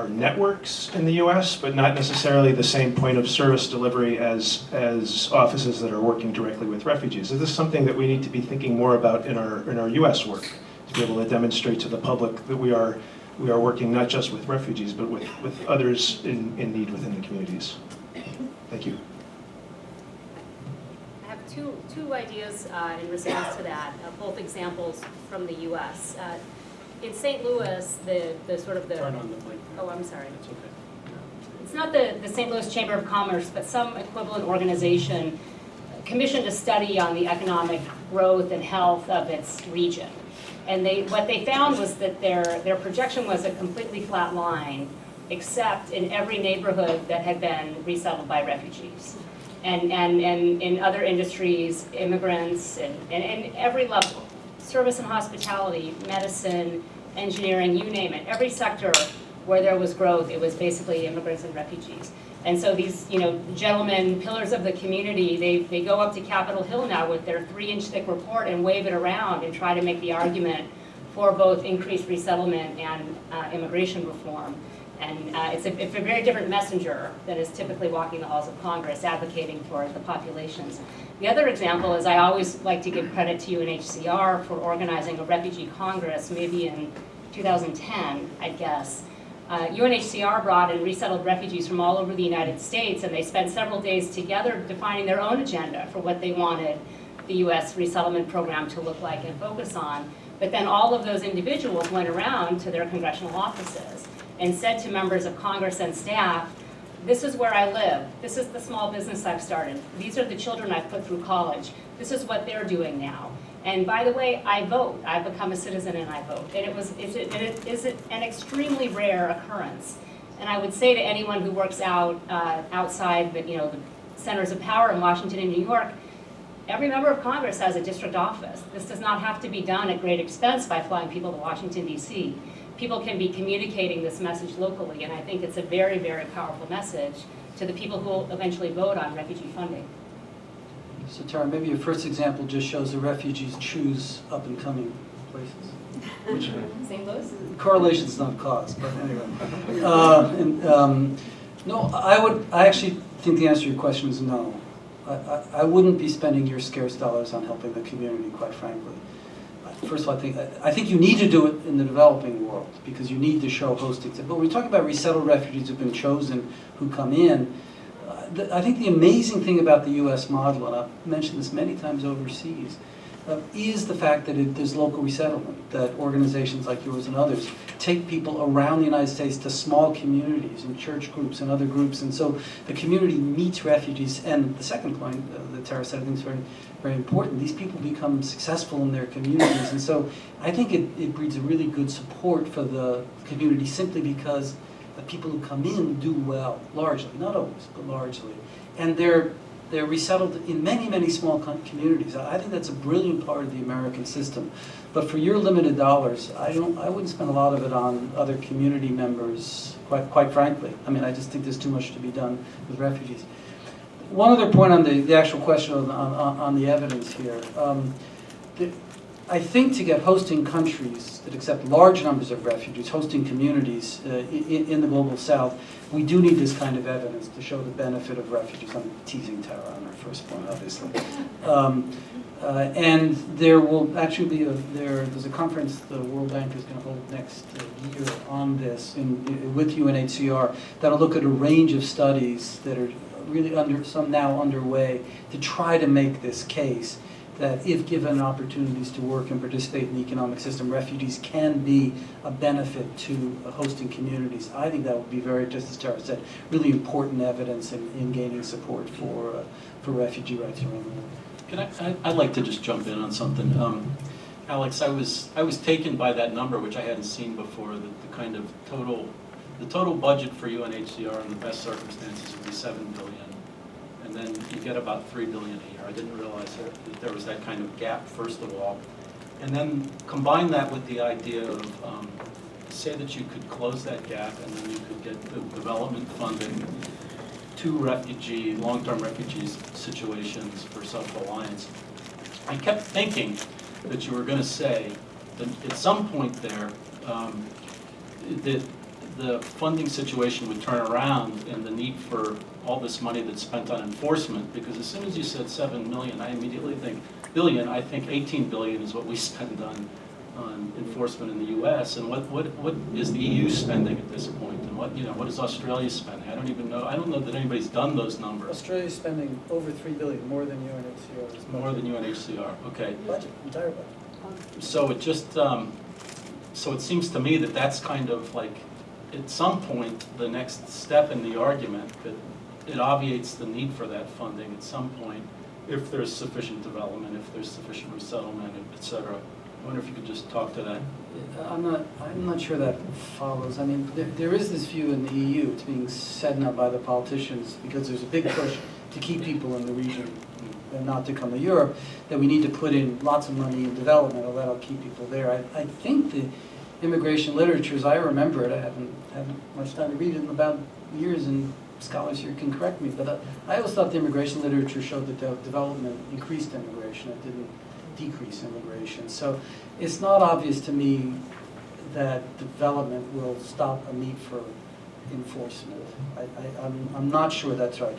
networks in the US, but not necessarily the same point of service delivery as offices that are working directly with refugees. Is this something that we need to be thinking more about in our US work, to be able to demonstrate to the public that we are working not just with refugees, but with others in need within the communities? Thank you. I have two ideas in response to that, both examples from the U.S. In St. Louis, the sort of the... Turn on the mic. Oh, I'm sorry. That's okay. It's not the St. Louis Chamber of Commerce, but some equivalent organization commissioned a study on the economic growth and health of its region. And what they found was that their projection was a completely flat line, except in every neighborhood that had been resettled by refugees. And in other industries, immigrants, and every level. service and hospitality, medicine, engineering, you name it. Every sector where there was growth, it was basically immigrants and refugees. And so these, gentlemen, pillars of the community, they go up to Capitol Hill now with their 3-inch thick report and wave it around and try to make the argument for both increased resettlement and immigration reform. And it's a very different messenger than is typically walking the halls of Congress advocating for the populations. The other example is I always like to give credit to UNHCR for organizing a refugee congress, maybe in 2010, I guess. UNHCR brought in resettled refugees from all over the United States, and they spent several days together defining their own agenda for what they wanted the U.S. resettlement program to look like and focus on. But then all of those individuals went around to their congressional offices and said to members of Congress and staff, this is where I live. This is the small business I've started. These are the children I've put through college. This is what they're doing now. And by the way, I vote. I've become a citizen and I vote. And it is an extremely rare occurrence. And I would say to anyone who works outside the centers of power in Washington and New York, every member of Congress has a district office. This does not have to be done at great expense by flying people to Washington, D.C. People can be communicating this message locally, and I think it's a very, very powerful message to the people who will eventually vote on refugee funding. So Tara, maybe your first example just shows the refugees choose up-and-coming places. St. Louis? Correlation's not cause, but anyway. No, I actually think the answer to your question is no. I wouldn't be spending your scarce dollars on helping the community, quite frankly. First of all, I think you need to do it in the developing world because you need to show hosting. But when we talk about resettled refugees who've been chosen, who come in, I think the amazing thing about the U.S. model, and I've mentioned this many times overseas, is the fact that there's local resettlement, that organizations like yours and others take people around the United States to small communities and church groups and other groups, and so the community meets refugees. And the second point that Tara said I think is very, very important, these people become successful in their communities, and so I think it breeds a really good support for the community simply because the people who come in do well, largely, not always, but largely, and they're resettled in many, many small communities. I think that's a brilliant part of the American system. But for your limited dollars, I wouldn't spend a lot of it on other community members, quite frankly. I mean, I just think there's too much to be done with refugees. One other point on the actual question on the evidence here. I think to get hosting countries that accept large numbers of refugees, hosting communities in the global south, we do need this kind of evidence to show the benefit of refugees. I'm teasing Tara on her first point, obviously. And there will actually be there's a conference the World Bank is going to hold next year on this with UNHCR that'll look at a range of studies that are really some now underway to try to make this case that if given opportunities to work and participate in the economic system, refugees can be a benefit to hosting communities. I think that would be very, just as Tara said, really important evidence in gaining support for refugee rights around the world. I'd like to just jump in on something. Alex, I was taken by that number, which I hadn't seen before, that the total budget for UNHCR in the best circumstances would be $7 billion. And then you get about $3 billion a year. I didn't realize that there was that kind of gap, first of all. And then combine that with the idea of, say that you could close that gap and then you could get the development funding to long-term refugee situations for self-reliance. I kept thinking that you were going to say that at some point there, that the funding situation would turn around and the need for all this money that's spent on enforcement, because as soon as you said 7 million, I immediately think billion. I think 18 billion is what we spend on enforcement in the U.S. And what is the EU spending at this point? And what is Australia spending? I don't even know. I don't know that anybody's done those numbers. Australia's spending over $3 billion, more than UNHCR. More than UNHCR. Okay. Budget, entire budget. So it just so it seems to me that that's kind of like, at some point, the next step in the argument that it obviates the need for that funding at some point, if there's sufficient development, if there's sufficient resettlement, et cetera. I wonder if you could just talk to that. I'm not sure that follows. I mean, there is this view in the EU, it's being said now by the politicians, because there's a big push to keep people in the region and not to come to Europe, that we need to put in lots of money in development, or that'll keep people there. I think the immigration literature, as I remember it, I haven't much time to read it in about years, and scholars here can correct me, but I always thought the immigration literature showed that development increased immigration, it didn't decrease immigration. So it's not obvious to me that development will stop a need for enforcement. I'm not sure that's right.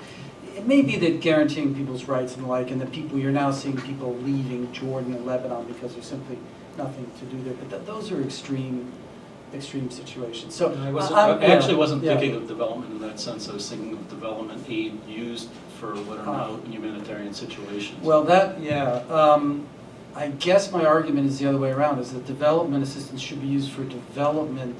It may be that guaranteeing people's rights and the like, and that you're now seeing people leaving Jordan and Lebanon because there's simply nothing to do there, but those are extreme situations. So I actually wasn't thinking of development in that sense. I was thinking of development aid used for what are now humanitarian situations. Well, I guess my argument is the other way around, is that development assistance should be used for development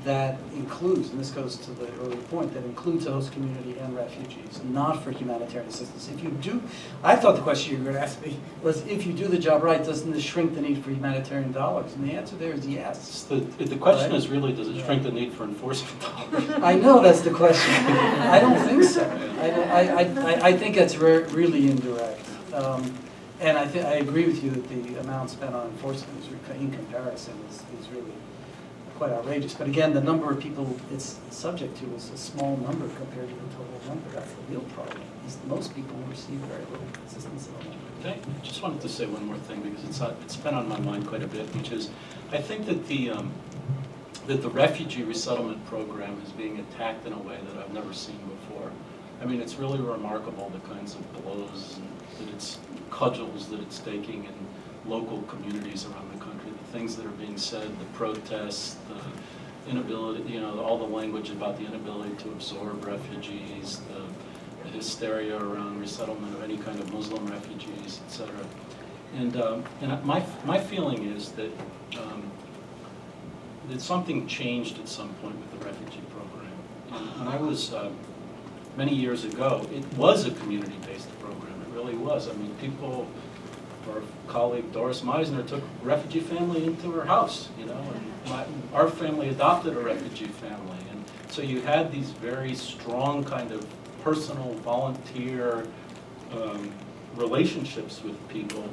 that includes, and this goes to the earlier point, that includes a host community and refugees, not for humanitarian assistance. If you do, I thought the question you were going to ask me was, if you do the job right, doesn't this shrink the need for humanitarian dollars? And the answer there is yes. The question is really, does it shrink the need for enforcement dollars? I know that's the question. I don't think so. I think that's really indirect. And I agree with you that the amount spent on enforcement is, in comparison, is really quite outrageous. But again, the number of people it's subject to is a small number compared to the total number. That's the real problem. Is most people receive very little assistance at all. Okay. I just wanted to say one more thing, because it's been on my mind quite a bit, which is I think that the refugee resettlement program is being attacked in a way that I've never seen before. I mean, it's really remarkable the kinds of blows that it's cudgels that it's taking in local communities around the country, the things that are being said, the protests, the inability, all the language about the inability to absorb refugees, the hysteria around resettlement of any kind of Muslim refugees, etc. And my feeling is that something changed at some point with the refugee program. And when I was many years ago, it was a community-based program. It really was. I mean, our colleague Doris Meisner took a refugee family into her house, and our family adopted a refugee family. And so you had these very strong kind of personal, volunteer relationships with people.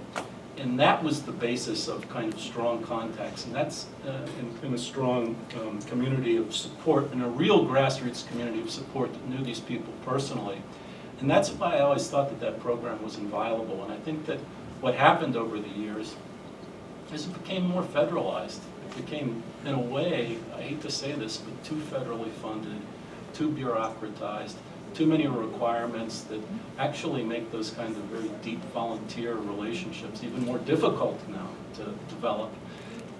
And that was the basis of kind of strong contacts. And that's in a strong community of support, and a real grassroots community of support that knew these people personally. And that's why I always thought that program was inviolable. And I think that what happened over the years is it became more federalized. It became, in a way, I hate to say this, but too federally funded, too bureaucratized, too many requirements that actually make those kinds of very deep volunteer relationships even more difficult now to develop.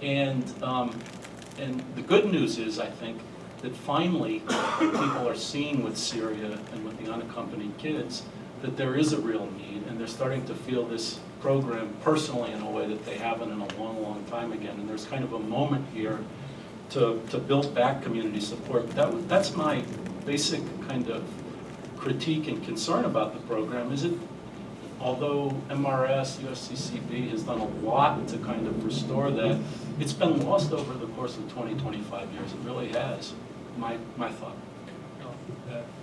And the good news is, I think, that finally people are seeing with Syria and with the unaccompanied kids that there is a real need, and they're starting to feel this program personally in a way that they haven't in a long, long time again. And there's kind of a moment here to build back community support. That's my basic kind of critique and concern about the program. Is it, although MRS, USCCB has done a lot to kind of restore that, it's been lost over the course of 20, 25 years. It really has. My thought.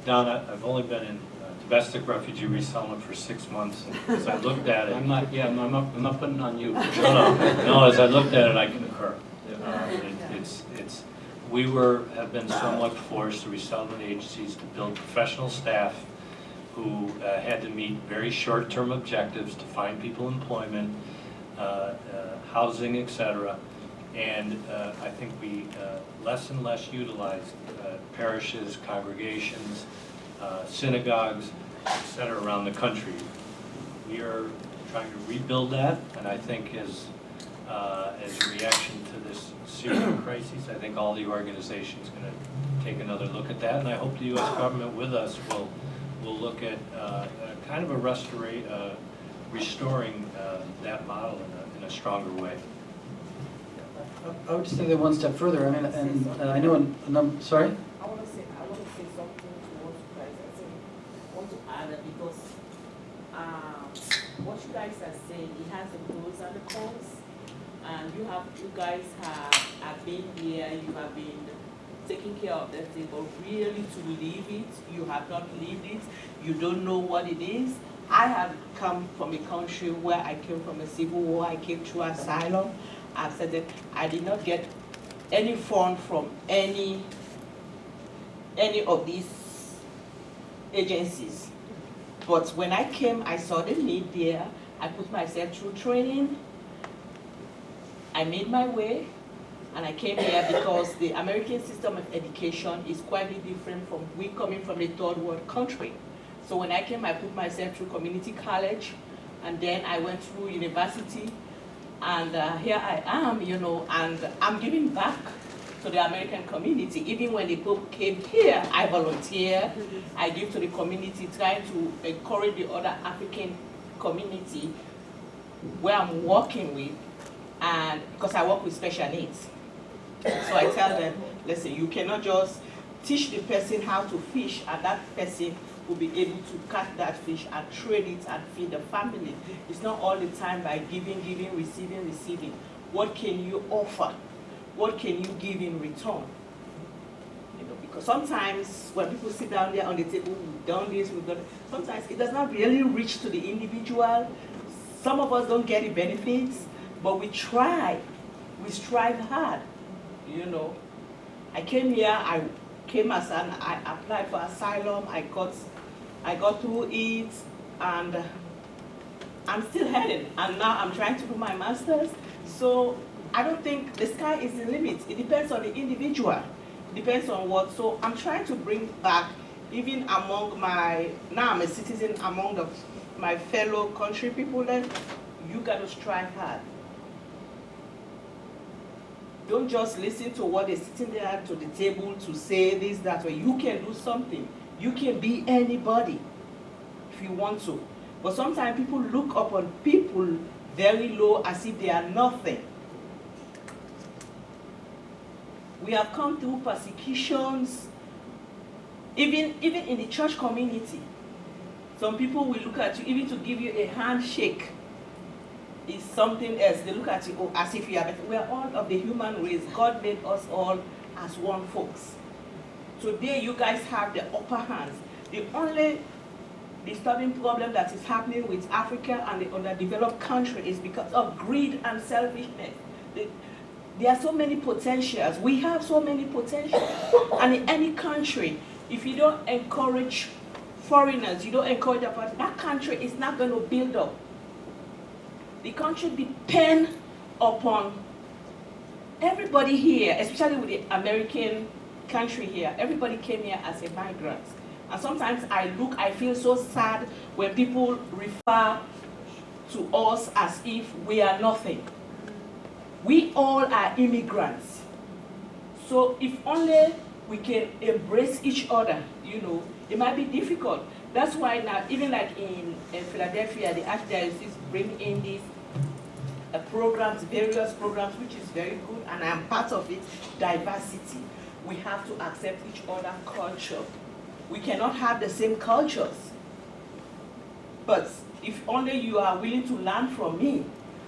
Don, I've only been in domestic refugee resettlement for 6 months. As I looked at it, I'm not putting it on you. No. As I looked at it, I concur. We have been somewhat forced, the resettlement agencies, to build professional staff who had to meet very short-term objectives to find people employment, housing, etc. And I think we less and less utilized parishes, congregations, synagogues, etc. around the country. We are trying to rebuild that, and I think as a reaction to this Syrian crisis, I think all the organizations are going to take another look at that, and I hope the U.S. government with us will look at kind of a restoring that model in a stronger way. I would just take that one step further. I mean, and I know a number. Sorry. I want to say something to what you guys are saying. I want to add that because what you guys are saying, it has the pros and the cons. And you guys have been here, you have been taking care of that thing, but really to live it, you have not lived it, you don't know what it is, I have come from a country where I came from a civil war, I came through asylum. I've said that I did not get any fund from any of these agencies. But when I came, I saw the need there. I put myself through training. I made my way, and I came here because the American system of education is quite different from we coming from a third world country. So when I came, I put myself through community college, and then I went through university, and here I am, you know, and I'm giving back to the American community. Even when the Pope came here, I volunteer, I give to the community, trying to encourage the other African community where I'm working with, and because I work with special needs. So I tell them, listen, you cannot just teach the person how to fish, and that person will be able to catch that fish and trade it and feed the family. It's not all the time by giving, receiving. What can you offer? What can you give in return? You know, because sometimes when people sit down there on the table, we've done this, we've done, sometimes it does not really reach to the individual. Some of us don't get the benefits, but we try. We strive hard, you know. I came here, I applied for asylum, I got through it, and I'm still heading. And now I'm trying to do my master's. So I don't think the sky is the limit. It depends on the individual. It depends on what. So I'm trying to bring back, even among now I'm a citizen among my fellow country people, then you got to strive hard. Don't just listen to what they're sitting there to the table to say this, that, or you can do something. You can be anybody if you want to. But sometimes people look upon people very low as if they are nothing. We have come through persecutions, even in the church community. Some people will look at you, even to give you a handshake is something else. They look at you as if you are better. We are all of the human race. God made us all as one folks. Today you guys have the upper hands. The only disturbing problem that is happening with Africa and the underdeveloped country is because of greed and selfishness. There are so many potentials. We have so many potentials. And in any country, if you don't encourage foreigners, you don't encourage that country is not going to build up. The country depends upon everybody here, especially with the American country here. Everybody came here as a migrant. And sometimes I feel so sad when people refer to us as if we are nothing. We all are immigrants. So if only we can embrace each other, you know, it might be difficult. That's why now, even like in Philadelphia, the Archdiocese bring in these programs, various programs, which is very good, and I'm part of it, diversity. We have to accept each other's culture. We cannot have the same cultures. But if only you are willing to learn from me,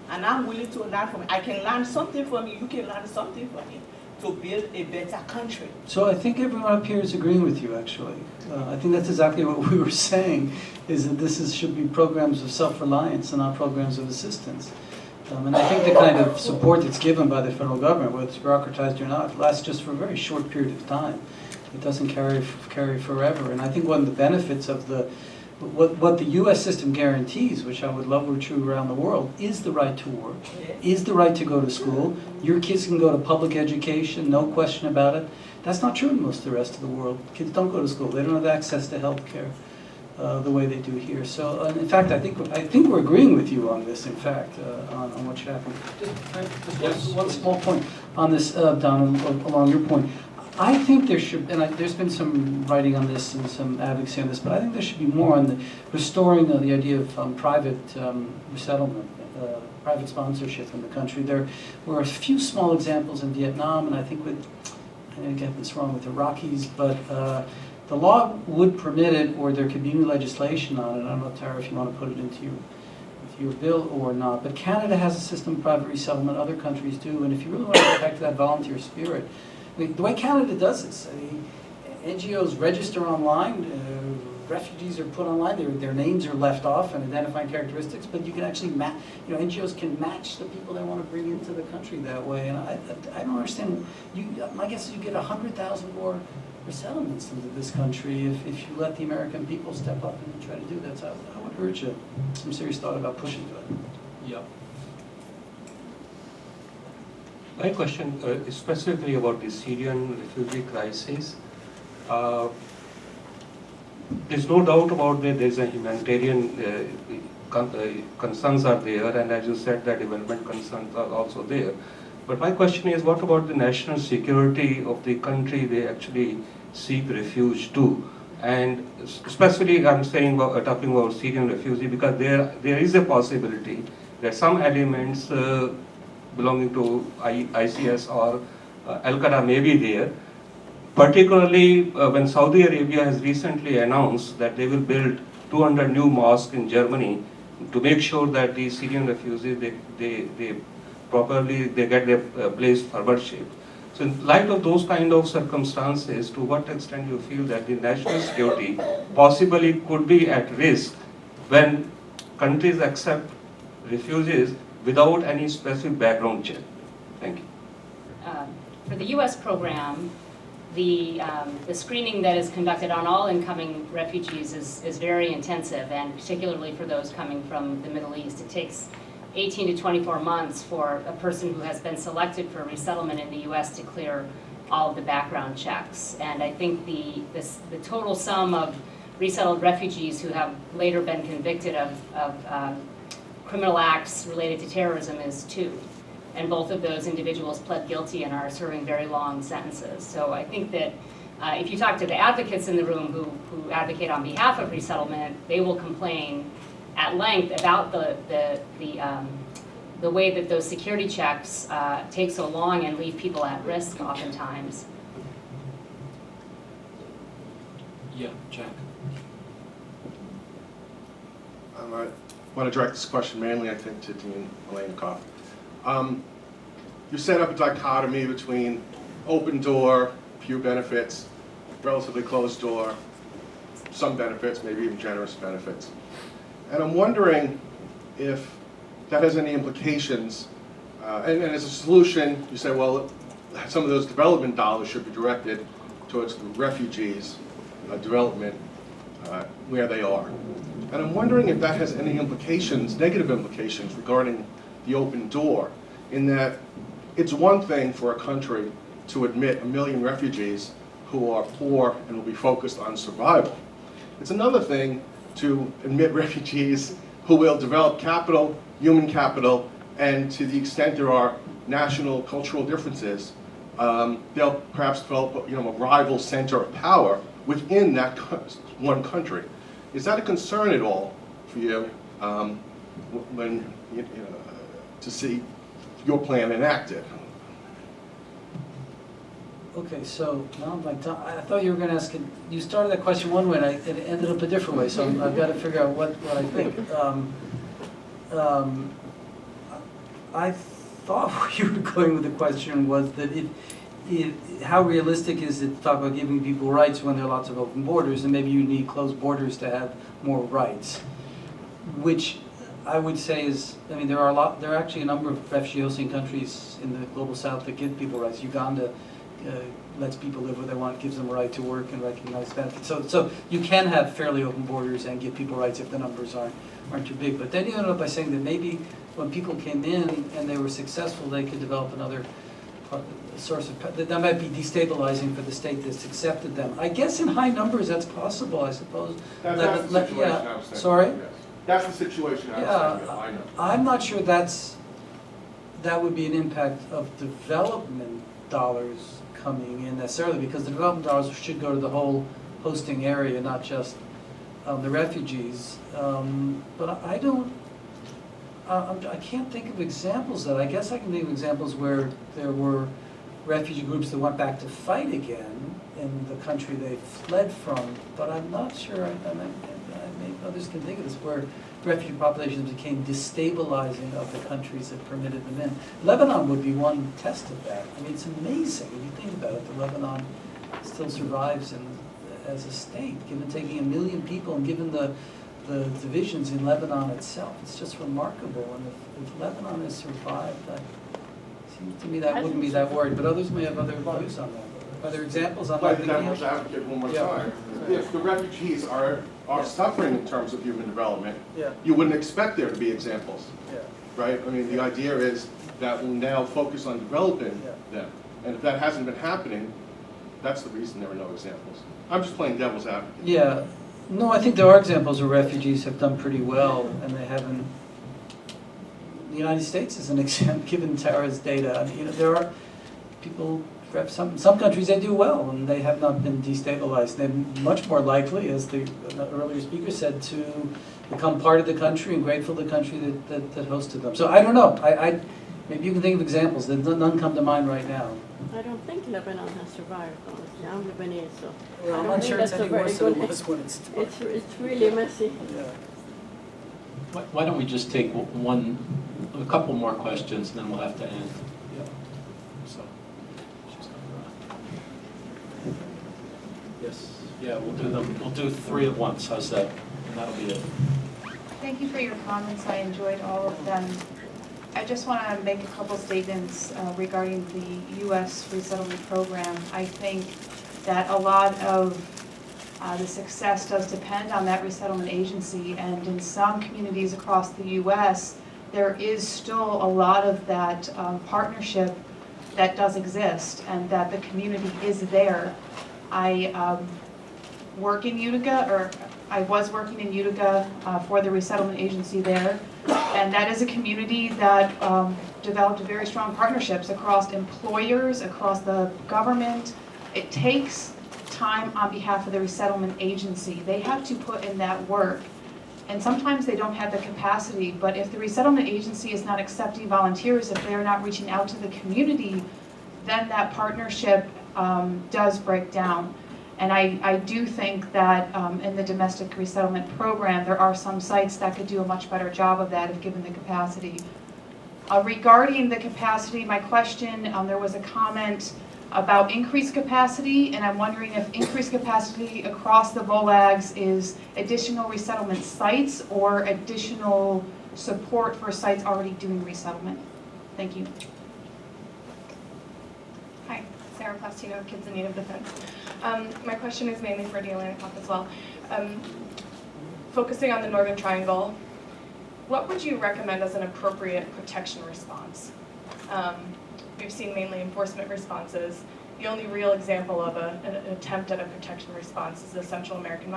and I'm willing to learn from you, I can learn something from you, you can learn something from me, to build a better country. So I think everyone up here is agreeing with you, actually. I think that's exactly what we were saying, is that this should be programs of self-reliance and not programs of assistance. And I think the kind of support that's given by the federal government, whether it's bureaucratized or not, lasts just for a very short period of time. It doesn't carry forever. And I think one of the benefits of what the U.S. system guarantees, which I would love were true around the world, is the right to work, is the right to go to school. Your kids can go to public education, no question about it. That's not true in most of the rest of the world. Kids don't go to school. They don't have access to health care the way they do here. So, in fact, I think we're agreeing with you on this, in fact, on what should happen. Just one small point on this, Don, along your point. I think there should, and there's been some writing on this and some advocacy on this, but I think there should be more on the restoring the idea of private resettlement, private sponsorship in the country. There were a few small examples in Vietnam, and I think I'm going to get this wrong with the Iraqis, but the law would permit it, or there could be new legislation on it. I don't know, Tara, if you want to put it into your bill or not. But Canada has a system of private resettlement, other countries do, and if you really want to protect that volunteer spirit, I mean, the way Canada does this, I mean, NGOs register online, refugees are put online, their names are left off and identifying characteristics, but you can actually NGOs can match the people they want to bring into the country that way. And I don't understand. My guess is you get 100,000 more resettlements into this country if you let the American people step up and try to do that. So I would urge some serious thought about pushing to it. Yeah. My question is specifically about the Syrian refugee crisis. There's no doubt about that there's a humanitarian concerns are there, and as you said, the development concerns are also there. But my question is, what about the national security of the country they actually seek refuge to? And specifically, I'm saying talking about Syrian refugee because there is a possibility that some elements belonging to ICS or Al-Qaeda may be there. Particularly when Saudi Arabia has recently announced that they will build 200 new mosques in Germany to make sure that the Syrian refugees, they properly, they get their place forwardship. So in light of those kind of circumstances, to what extent you feel that the national security possibly could be at risk when countries accept refugees without any specific background check? Thank you. For the U.S. program, the screening that is conducted on all incoming refugees is very intensive, and particularly for those coming from the Middle East. It takes 18 to 24 months for a person who has been selected for resettlement in the U.S. to clear all of the background checks. And I think the total sum of resettled refugees who have later been convicted of criminal acts related to terrorism is 2. And both of those individuals pled guilty and are serving very long sentences. So I think that if you talk to the advocates in the room who advocate on behalf of resettlement, they will complain at length about the way that those security checks take so long and leave people at risk oftentimes. Yeah, Jack. I want to direct this question mainly, I think, to Dean Aleinikoff. You set up a dichotomy between open door, few benefits, relatively closed door, some benefits, maybe even generous benefits. And I'm wondering if that has any implications. And as a solution, you say, well, some of those development dollars should be directed towards the refugees' development where they are. And I'm wondering if that has any implications, negative implications, regarding the open door, in that it's one thing for a country to admit 1 million refugees who are poor and will be focused on survival. It's another thing to admit refugees who will develop capital, human capital, and to the extent there are national cultural differences, they'll perhaps develop a rival center of power within that one country. Is that a concern at all for you when to see your plan enacted? Okay, so now I'm like, I thought you were going to ask, you started that question one way and it ended up a different way, so I've got to figure out what I think. I thought where you were going with the question was that how realistic is it to talk about giving people rights when there are lots of open borders, and maybe you need closed borders to have more rights, which I would say is, I mean, there are actually a number of refugee hosting countries in the global south that give people rights. Uganda lets people live where they want, gives them a right to work and recognize benefits. So you can have fairly open borders and give people rights if the numbers aren't too big. But then you end up by saying that maybe when people came in and they were successful, they could develop another source of, that might be destabilizing for the state that's accepted them. I guess in high numbers that's possible, I suppose. That's the situation I was saying. Sorry? Yes. That's the situation I was saying. I know. I'm not sure that would be an impact of development dollars coming in necessarily, because the development dollars should go to the whole hosting area, not just the refugees. But I can't think of examples of that. I guess I can think of examples where there were refugee groups that went back to fight again in the country they fled from, but I'm not sure, maybe others can think of this, where refugee populations became destabilizing of the countries that permitted them in. Lebanon would be one test of that. I mean, it's amazing when you think about it, that Lebanon still survives as a state, given taking 1 million people and given the divisions in Lebanon itself. It's just remarkable, and if Lebanon has survived, that seems to me that wouldn't be that worried, but others may have other views on that. Are there examples on Like that? the devil's advocate one more time. If the refugees are suffering in terms of human development, Yeah, you wouldn't expect there to be examples, yeah. right? I mean, the idea is that we'll now focus on developing them. And if that hasn't been happening, that's the reason there are no examples. I'm just playing devil's advocate. Yeah, no, I think there are examples where refugees have done pretty well, and they haven't. The United States is an example, given Tara's data. I mean, you know, there are people. Some countries they do well, and they have not been destabilized. They're much more likely, as the earlier speaker said, to become part of the country and grateful to the country that hosted them. So I don't know. Maybe you can think of examples. None come to mind right now. I don't think Lebanon has survived, honestly. I'm Lebanese, so Well, I'm I not don't sure think it's that's a any very worse than it good- was when it started. it's really messy. Yeah. Why don't we just take a couple more questions, and then we'll have to end. So, yes, yeah, we'll do 3 at once, how's that? And that'll be it. Thank you for your comments. I enjoyed all of them. I just want to make a couple statements regarding the U.S. resettlement program. I think that a lot of the success does depend on that resettlement agency, and in some communities across the U.S., there is still a lot of that partnership that does exist, and that the community is there. I work in Utica, or I was working in Utica for the resettlement agency there, and that is a community that developed very strong partnerships across employers, across the government. It takes time on behalf of the resettlement agency. They have to put in that work, and sometimes they don't have the capacity, but if the resettlement agency is not accepting volunteers, if they're not reaching out to the community, then that partnership does break down. And I do think that in the domestic resettlement program, there are some sites that could do a much better job of that if given the capacity. Regarding the capacity, my question, there was a comment about increased capacity, and I'm wondering if increased capacity across the VOLAGs is additional resettlement sites or additional support for sites already doing resettlement. Thank you. Hi, Sarah Plastino, Kids in Need of Defense. My question is mainly for Aleinikoff as well. Focusing on the Northern Triangle, what would you recommend as an appropriate protection response? We've seen mainly enforcement responses. The only real example of an attempt at a protection response is the Central American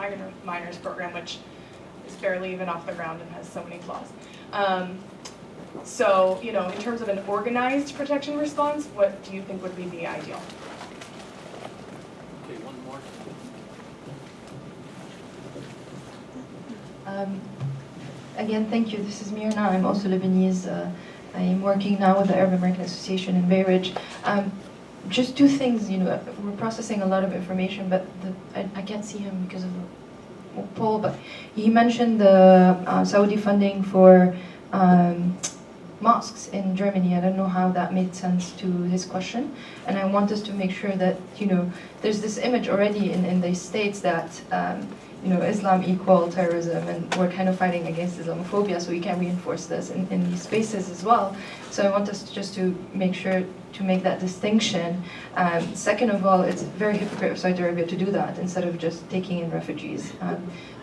Miners Program, which is barely even off the ground and has so many flaws. So, you know, in terms of an organized protection response, what do you think would be the ideal? Okay, one more. Again, thank you. This is Mirna. I'm also Lebanese. I'm working now with the Arab American Association in Bay Ridge. Just 2 things, you know, we're processing a lot of information, but I can't see him because of the poll, but he mentioned the Saudi funding for mosques in Germany. I don't know how that made sense to his question, and I want us to make sure that, you know, there's this image already in the States that you know, Islam equal terrorism, and we're kind of fighting against Islamophobia, so we can reinforce this in these spaces as well. So I want us just to make sure to make that distinction. Second of all, it's very hypocritical of Saudi Arabia to do that instead of just taking in refugees.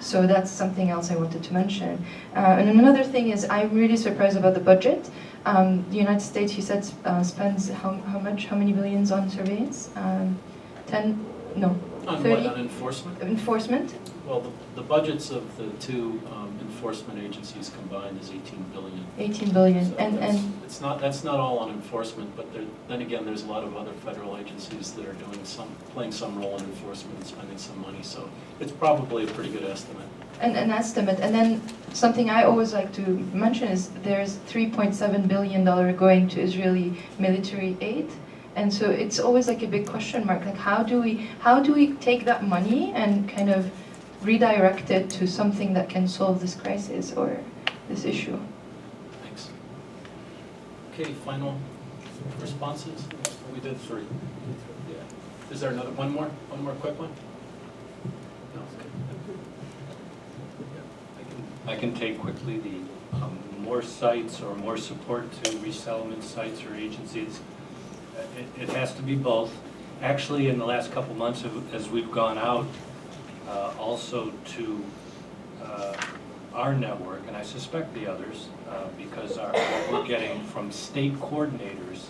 So that's something else I wanted to mention. And another thing is, I'm really surprised about the budget. The United States, you said, spends how much? How many billions on surveillance? 10? No. On 30? what, on enforcement? Enforcement? Well, the budgets of the 2 enforcement agencies combined is 18 billion. 18 billion. So that's not all on enforcement, but then again, there's a lot of other federal agencies that are playing some role in enforcement and spending some money. So it's probably a pretty good estimate. An estimate. And then something I always like to mention is there's $3.7 billion going to Israeli military aid. And so it's always like a big question mark. Like, how do we take that money and kind of redirect it to something that can solve this crisis or this issue? Thanks. Okay, final responses? We did 3. Yeah. Is there one more quick one? I can take quickly the more sites or more support to resettlement sites or agencies. It has to be both. Actually, in the last couple months, as we've gone out also to our network, and I suspect the others, because what we're getting from state coordinators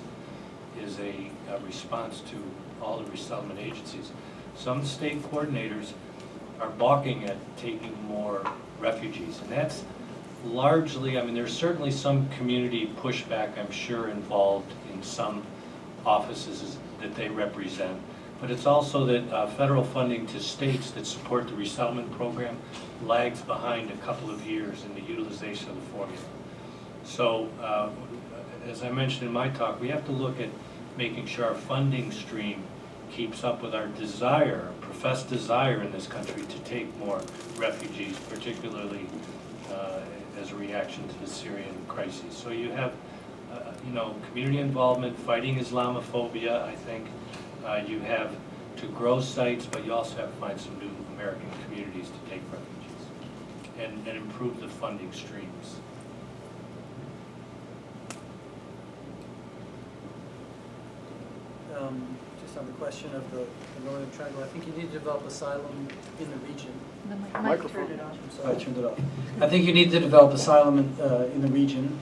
is a response to all the resettlement agencies. Some state coordinators are balking at taking more refugees, and that's largely, I mean, there's certainly some community pushback, I'm sure, involved in some offices that they represent, but it's also that federal funding to states that support the resettlement program lags behind a couple of years in the utilization of the formula. So, as I mentioned in my talk, we have to look at making sure our funding stream keeps up with our desire, professed desire in this country to take more refugees, particularly as a reaction to the Syrian crisis. So you have, community involvement, fighting Islamophobia, I think. You have to grow sites, but you also have to find some new American communities to take refugees and improve the funding streams. Just on the question of the Northern Triangle, I think you need to develop asylum in the region. Microphone. I'm sorry, I turned it off. I think you need to develop asylum in the region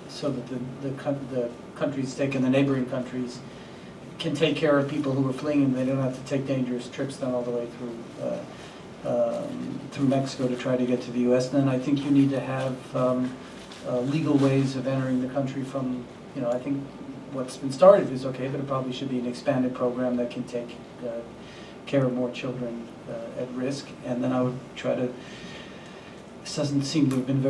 so that the countries taken, the neighboring countries, can take care of people who are fleeing and they don't have to take dangerous trips down all the way through Mexico to try to get to the U.S. And then I think you need to have legal ways of entering the country from, I think what's been started is okay, but it probably should be an expanded program that can take care of more children at risk. And then I would try to, this doesn't seem to have been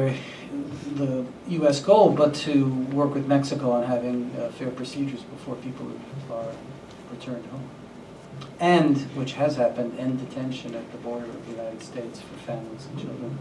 the U.S. goal, but to work with Mexico on having fair procedures before people are returned home. And, which has happened, end detention at the border of the United States for families and children.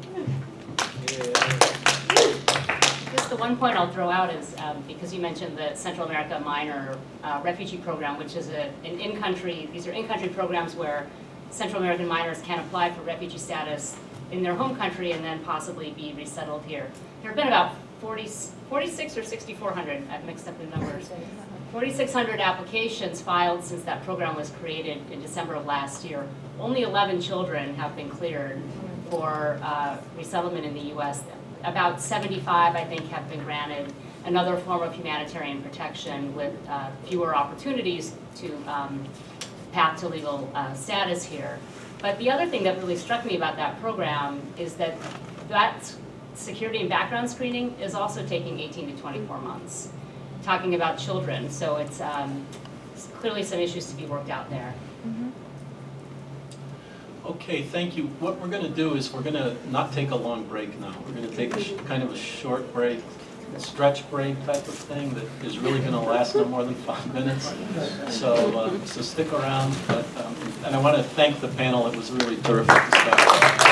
Just the one point I'll throw out is, because you mentioned the Central America Minor Refugee Program, which is an in-country, these are in-country programs where Central American minors can apply for refugee status in their home country and then possibly be resettled here. There have been about 46 or 6,400, I've mixed up the numbers, 4,600 applications filed since that program was created in December of last year. Only 11 children have been cleared for resettlement in the U.S. About 75, I think, have been granted another form of humanitarian protection with fewer opportunities to path to legal status here. But the other thing that really struck me about that program is that security and background screening is also taking 18 to 24 months, talking about children. So it's clearly some issues to be worked out there. Okay, thank you. What we're going to do is we're going to not take a long break now. We're going to take kind of a short break, a stretch break type of thing that is really going to last no more than 5 minutes. So stick around. And I want to thank the panel. It was really terrific discussion.